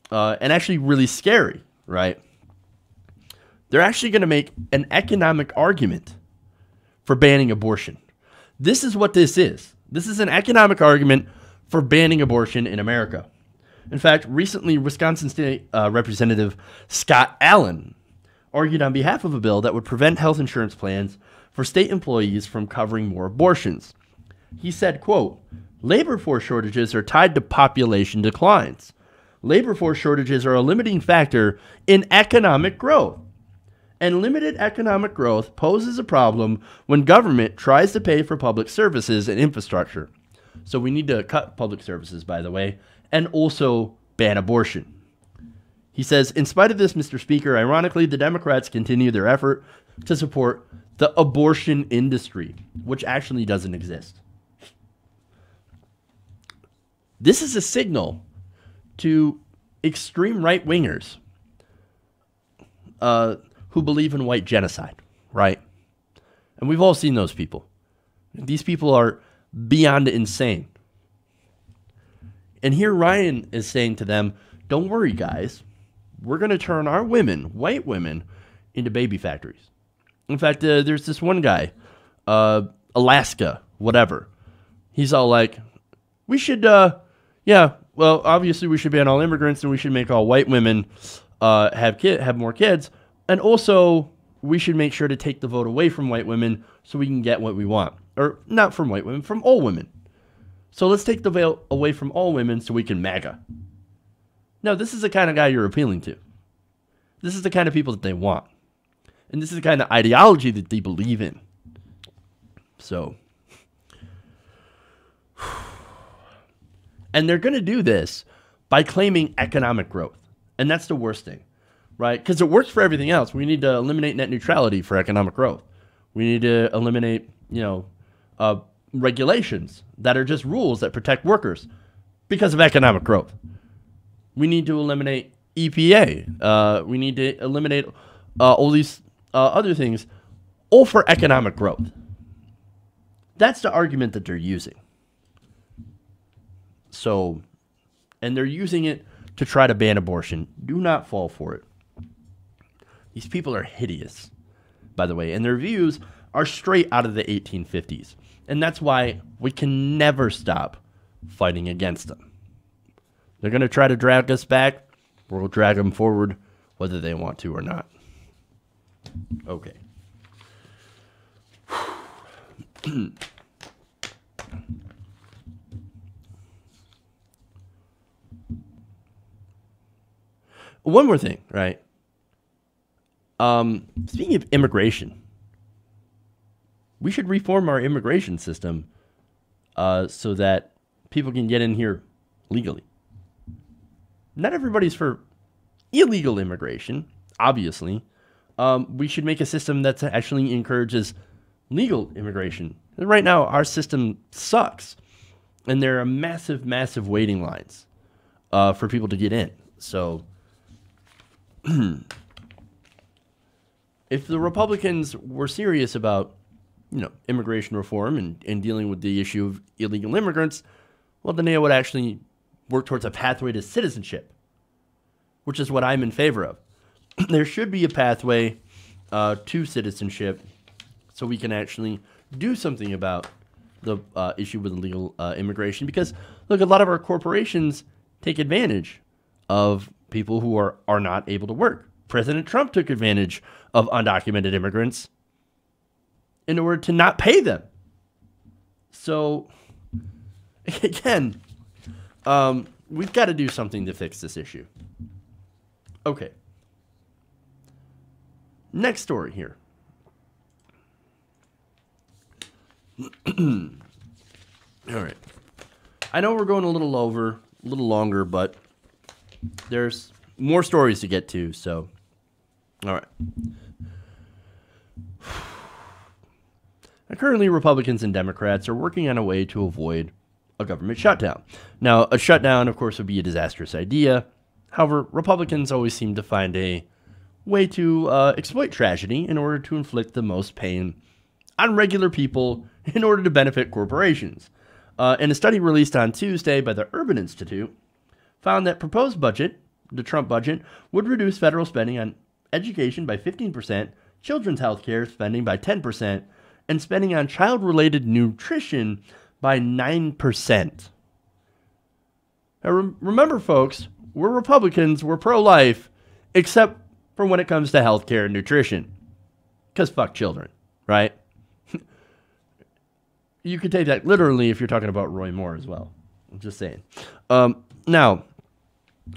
and actually really scary, right? They're actually going to make an economic argument for banning abortion. This is what this is. This is an economic argument for banning abortion in America. In fact, recently, Wisconsin State Representative Scott Allen argued on behalf of a bill that would prevent health insurance plans for state employees from covering more abortions. He said, quote, "Labor force shortages are tied to population declines. Labor force shortages are a limiting factor in economic growth. And limited economic growth poses a problem when government tries to pay for public services and infrastructure." So we need to cut public services, by the way, and also ban abortion. He says, "In spite of this, Mr. Speaker, ironically, the Democrats continue their effort to support the abortion industry, which actually doesn't exist." This is a signal to extreme right-wingers who believe in white genocide, right? And we've all seen those people. These people are beyond insane. And here Ryan is saying to them, don't worry, guys. We're going to turn our women, white women, into baby factories. In fact, there's this one guy, Alaska, whatever. He's all like, we should, obviously we should ban all immigrants and we should make all white women have more kids. And also, we should make sure to take the vote away from white women so we can get what we want. or not from white women, from all women. So let's take the veil away from all women so we can MAGA. No, this is the kind of guy you're appealing to. This is the kind of people that they want. And this is the kind of ideology that they believe in. So, and they're going to do this by claiming economic growth. And that's the worst thing, right? Because it works for everything else. We need to eliminate net neutrality for economic growth. We need to eliminate, regulations that are just rules that protect workers because of economic growth. We need to eliminate EPA. We need to eliminate all these other things, all for economic growth. That's the argument that they're using. So, and they're using it to try to ban abortion. Do not fall for it. These people are hideous, by the way, and their views are straight out of the 1850s. And that's why we can never stop fighting against them. They're going to try to drag us back. We'll drag them forward whether they want to or not. Okay. One more thing, right? Speaking of immigration, we should reform our immigration system so that people can get in here legally. Not everybody's for illegal immigration, obviously. We should make a system that actually encourages legal immigration. Right now, our system sucks. And there are massive, massive waiting lines for people to get in. So, if the Republicans were serious about, immigration reform and dealing with the issue of illegal immigrants, well, then they would actually work towards a pathway to citizenship, which is what I'm in favor of. There should be a pathway to citizenship so we can actually do something about the issue with illegal immigration. Because, look, a lot of our corporations take advantage of people who are not able to work. President Trump took advantage of undocumented immigrants in order to not pay them. So, again, we've got to do something to fix this issue. Okay. Next story here. All right. I know we're going a little longer, but there's more stories to get to, so all right. Now, currently, Republicans and Democrats are working on a way to avoid a government shutdown. Now, a shutdown, of course, would be a disastrous idea. However, Republicans always seem to find a way to exploit tragedy in order to inflict the most pain on regular people in order to benefit corporations. And a study released on Tuesday by the Urban Institute found that proposed budget, the Trump budget, would reduce federal spending on education by 15%, children's health care spending by 10%, and spending on child-related nutrition by 9%. Now, remember, folks, we're Republicans, we're pro-life, except for when it comes to health care and nutrition. Because fuck children, right? You could take that literally if you're talking about Roy Moore as well. I'm just saying. Now,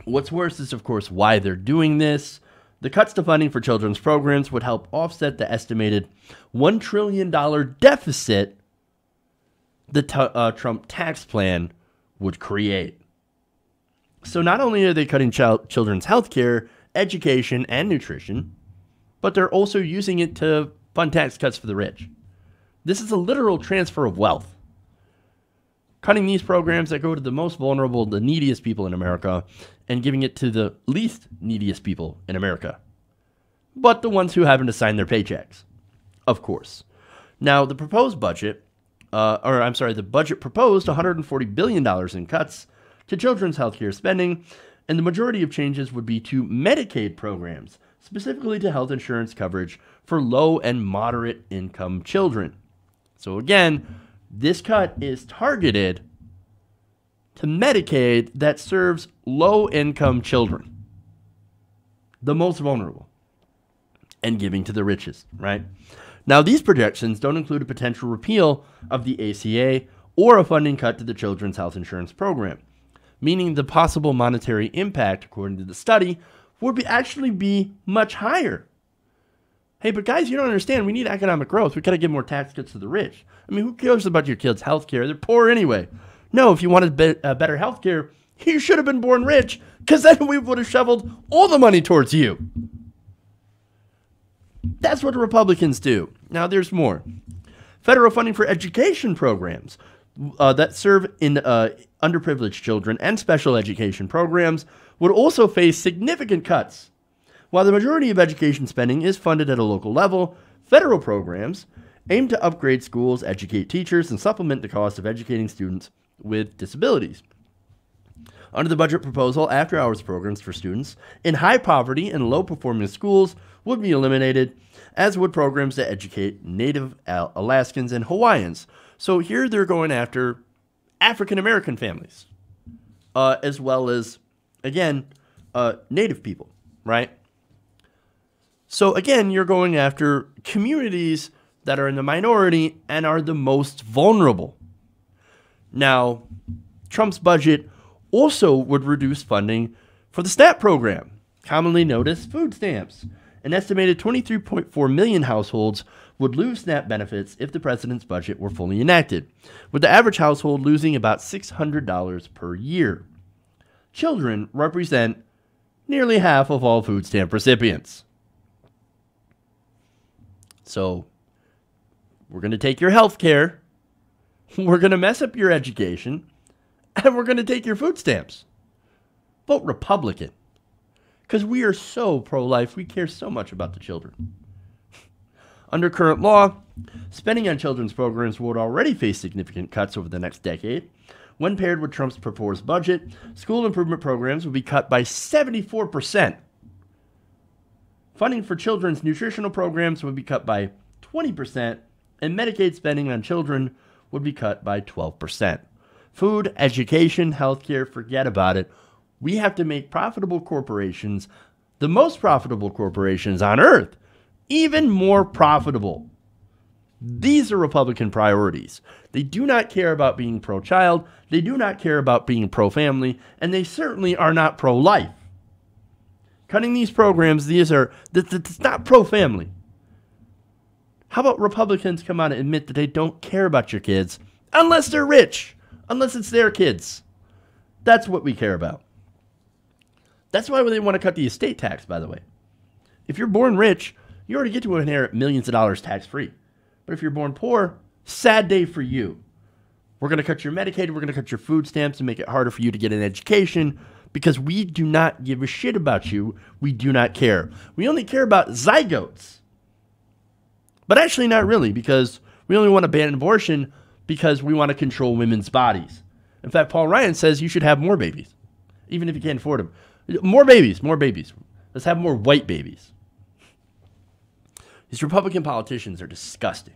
what's worse is, of course, why they're doing this. The cuts to funding for children's programs would help offset the estimated $1 trillion deficit the Trump tax plan would create. So not only are they cutting children's health care, education, and nutrition, but they're also using it to fund tax cuts for the rich. This is a literal transfer of wealth. Cutting these programs that go to the most vulnerable, the neediest people in America, and giving it to the least neediest people in America. But the ones who happen to sign their paychecks, of course. Now, the proposed budget, the budget proposed $140 billion in cuts to children's health care spending, and the majority of changes would be to Medicaid programs, specifically to health insurance coverage for low and moderate income children. So again, this cut is targeted to Medicaid that serves low-income children, the most vulnerable, and giving to the richest, right? Now, these projections don't include a potential repeal of the ACA or a funding cut to the Children's Health Insurance Program, meaning the possible monetary impact, according to the study, would actually be much higher. Hey, but guys, you don't understand. We need economic growth. We got to give more tax cuts to the rich. I mean, who cares about your kids' health care? They're poor anyway. No, if you wanted better health care, you should have been born rich, because then we would have shoveled all the money towards you. That's what the Republicans do. Now, there's more. Federal funding for education programs that serve in underprivileged children and special education programs would also face significant cuts. While the majority of education spending is funded at a local level, federal programs aim to upgrade schools, educate teachers, and supplement the cost of educating students with disabilities. Under the budget proposal, after-hours programs for students in high poverty and low-performing schools would be eliminated, as would programs to educate Native Alaskans and Hawaiians. So here they're going after African-American families, as well as, again, Native people, right? So again, you're going after communities that are in the minority and are the most vulnerable. Now, Trump's budget also would reduce funding for the SNAP program, commonly known as food stamps. An estimated 23.4 million households would lose SNAP benefits if the president's budget were fully enacted, with the average household losing about $600 per year. Children represent nearly half of all food stamp recipients. So, we're going to take your health care, we're going to mess up your education, and we're going to take your food stamps. Vote Republican. Because we are so pro-life, we care so much about the children. Under current law, spending on children's programs would already face significant cuts over the next decade. When paired with Trump's proposed budget, school improvement programs would be cut by 74%. Funding for children's nutritional programs would be cut by 20%, and Medicaid spending on children would be cut by 12%. Food, education, healthcare, forget about it. We have to make profitable corporations, the most profitable corporations on earth, even more profitable. These are Republican priorities. They do not care about being pro-child, they do not care about being pro-family, and they certainly are not pro-life. Cutting these programs, it's not pro-family. How about Republicans come out and admit that they don't care about your kids unless they're rich, unless it's their kids? That's what we care about. That's why they want to cut the estate tax, by the way. If you're born rich, you already get to inherit millions of dollars tax-free. But if you're born poor, sad day for you. We're going to cut your Medicaid, we're going to cut your food stamps and make it harder for you to get an education because we do not give a shit about you. We do not care. We only care about zygotes. But actually not really, because we only want to ban abortion because we want to control women's bodies. In fact, Paul Ryan says you should have more babies, even if you can't afford them. More babies, more babies. Let's have more white babies. These Republican politicians are disgusting.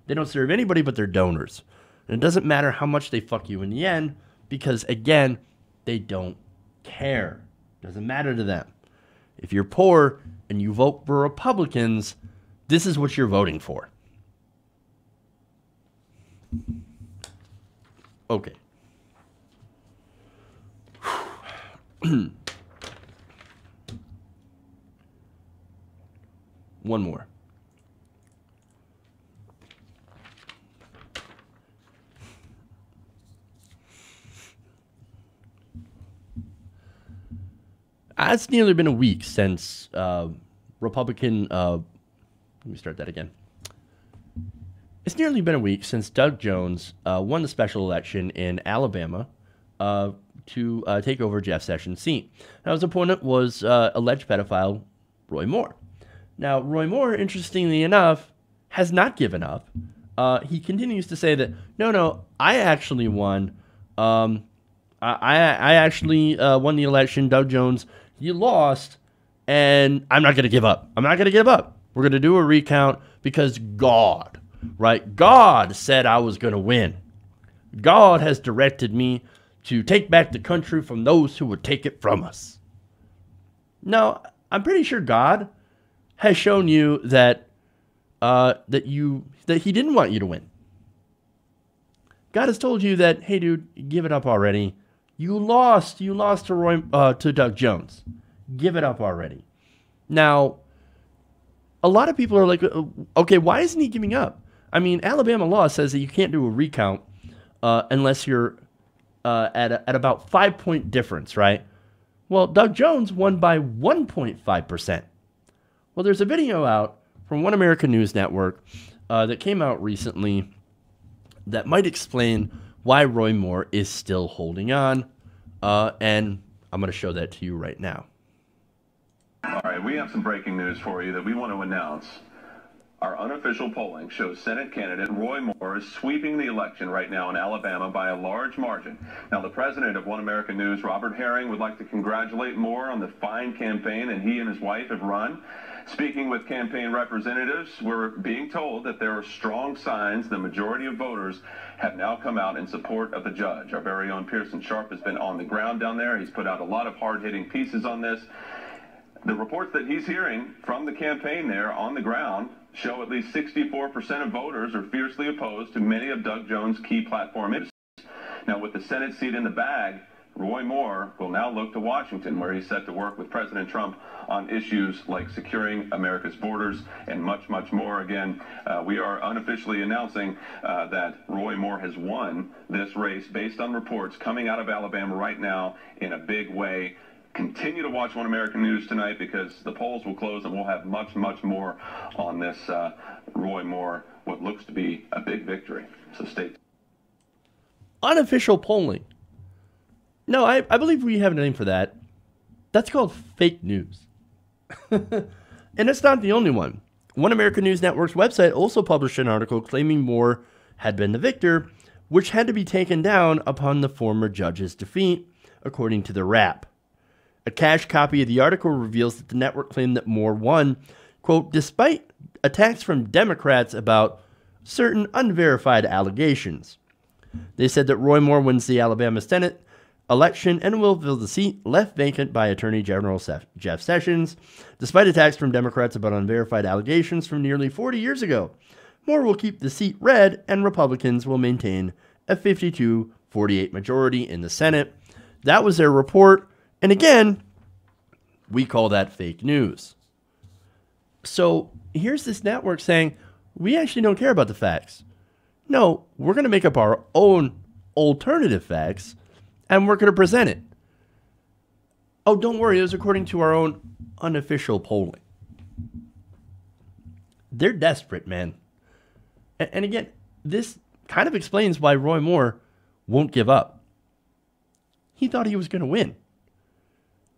They don't serve anybody but their donors. And it doesn't matter how much they fuck you in the end, because, again, they don't care. It doesn't matter to them. If you're poor and you vote for Republicans, this is what you're voting for. Okay. One more. It's nearly been a week since Republican... let me start that again. It's nearly been a week since Doug Jones won the special election in Alabama to take over Jeff Sessions' seat. Now, his opponent was alleged pedophile Roy Moore. Now, Roy Moore, interestingly enough, has not given up. He continues to say that, no, I actually won. I actually won the election. Doug Jones, you lost, and I'm not going to give up. I'm not going to give up. We're going to do a recount because God, right? God said I was going to win. God has directed me to take back the country from those who would take it from us. Now, I'm pretty sure God has shown you that that he didn't want you to win. God has told you that, hey, dude, give it up already. You lost to Doug Jones. Give it up already. Now, a lot of people are like, okay, why isn't he giving up? I mean, Alabama law says that you can't do a recount unless you're at about 5-point difference, right? Well, Doug Jones won by 1.5%. Well, there's a video out from One American News Network that came out recently that might explain why Roy Moore is still holding on, and I'm going to show that to you right now. All right, we have some breaking news for you that we want to announce. Our unofficial polling shows Senate candidate Roy Moore is sweeping the election right now in Alabama by a large margin. Now, the president of One American News, Robert Herring, would like to congratulate Moore on the fine campaign that he and his wife have run. Speaking with campaign representatives, we're being told that there are strong signs the majority of voters have now come out in support of the judge. Our very own Pearson Sharp has been on the ground down there. He's put out a lot of hard-hitting pieces on this. The reports that he's hearing from the campaign there on the ground show at least 64% of voters are fiercely opposed to many of Doug Jones' key platform issues. Now, with the Senate seat in the bag, Roy Moore will now look to Washington, where he's set to work with President Trump on issues like securing America's borders and much, much more. Again, we are unofficially announcing that Roy Moore has won this race based on reports coming out of Alabama right now in a big way. Continue to watch One American News tonight because the polls will close and we'll have much, much more on this Roy Moore, what looks to be a big victory. So stay tuned. Unofficial polling. No, I believe we have a name for that. That's called fake news. And it's not the only one. One American News Network's website also published an article claiming Moore had been the victor, which had to be taken down upon the former judge's defeat, according to the Wrap. A cached copy of the article reveals that the network claimed that Moore won, quote, despite attacks from Democrats about certain unverified allegations. They said that Roy Moore wins the Alabama Senate election and will fill the seat left vacant by Attorney General Jeff Sessions, despite attacks from Democrats about unverified allegations from nearly 40 years ago. Moore will keep the seat red, and Republicans will maintain a 52-48 majority in the Senate. That was their report. And again, we call that fake news. So here's this network saying, we actually don't care about the facts. No, we're going to make up our own alternative facts, and we're going to present it. Oh, don't worry, it was according to our own unofficial polling. They're desperate, man. And again, this kind of explains why Roy Moore won't give up. He thought he was going to win.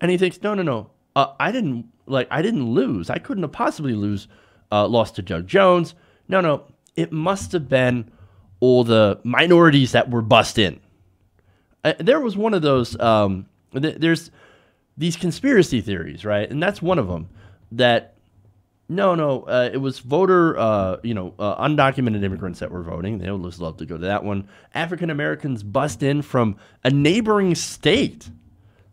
And he thinks, no. I didn't lose. I couldn't have possibly lost to Doug Jones. No. It must have been all the minorities that were bussed in. There was one of those. There's these conspiracy theories, right? And that's one of them. That it was voter, undocumented immigrants that were voting. They always love to go to that one. African Americans bussed in from a neighboring state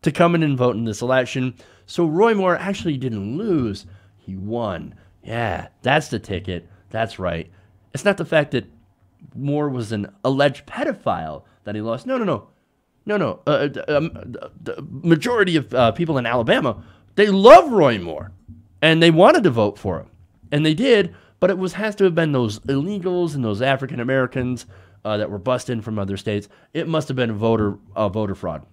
to come in and vote in this election. So Roy Moore actually didn't lose. He won. Yeah, that's the ticket. That's right. It's not the fact that Moore was an alleged pedophile that he lost. No. The majority of people in Alabama, they love Roy Moore, and they wanted to vote for him. And they did, but it has to have been those illegals and those African Americans that were bussed in from other states. It must have been voter fraud.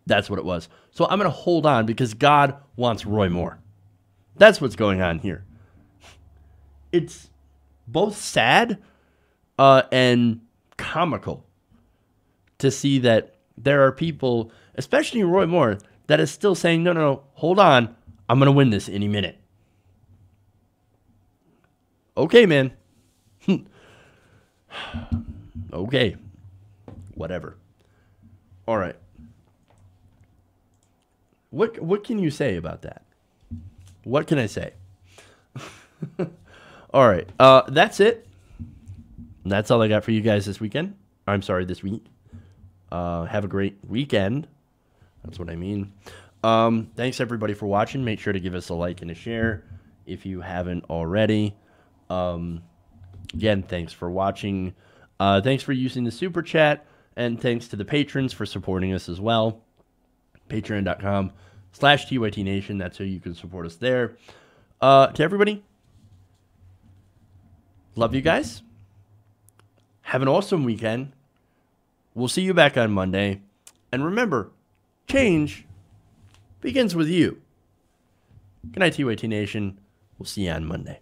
That's what it was. So I'm going to hold on because God wants Roy Moore. That's what's going on here. It's both sad and comical to see that there are people, especially Roy Moore, that is still saying, no, hold on. I'm going to win this any minute. Okay, man. Okay. Whatever. All right. What can you say about that? What can I say? All right. That's it. That's all I got for you guys this weekend. I'm sorry, this week. Have a great weekend. That's what I mean. Thanks, everybody, for watching. Make sure to give us a like and a share if you haven't already. Again, thanks for watching. Thanks for using the super chat, and thanks to the patrons for supporting us as well. Patreon.com/TYTNation. That's how you can support us there. To everybody, love you guys. Have an awesome weekend. We'll see you back on Monday. And remember, change begins with you. Good night, TYT Nation. We'll see you on Monday.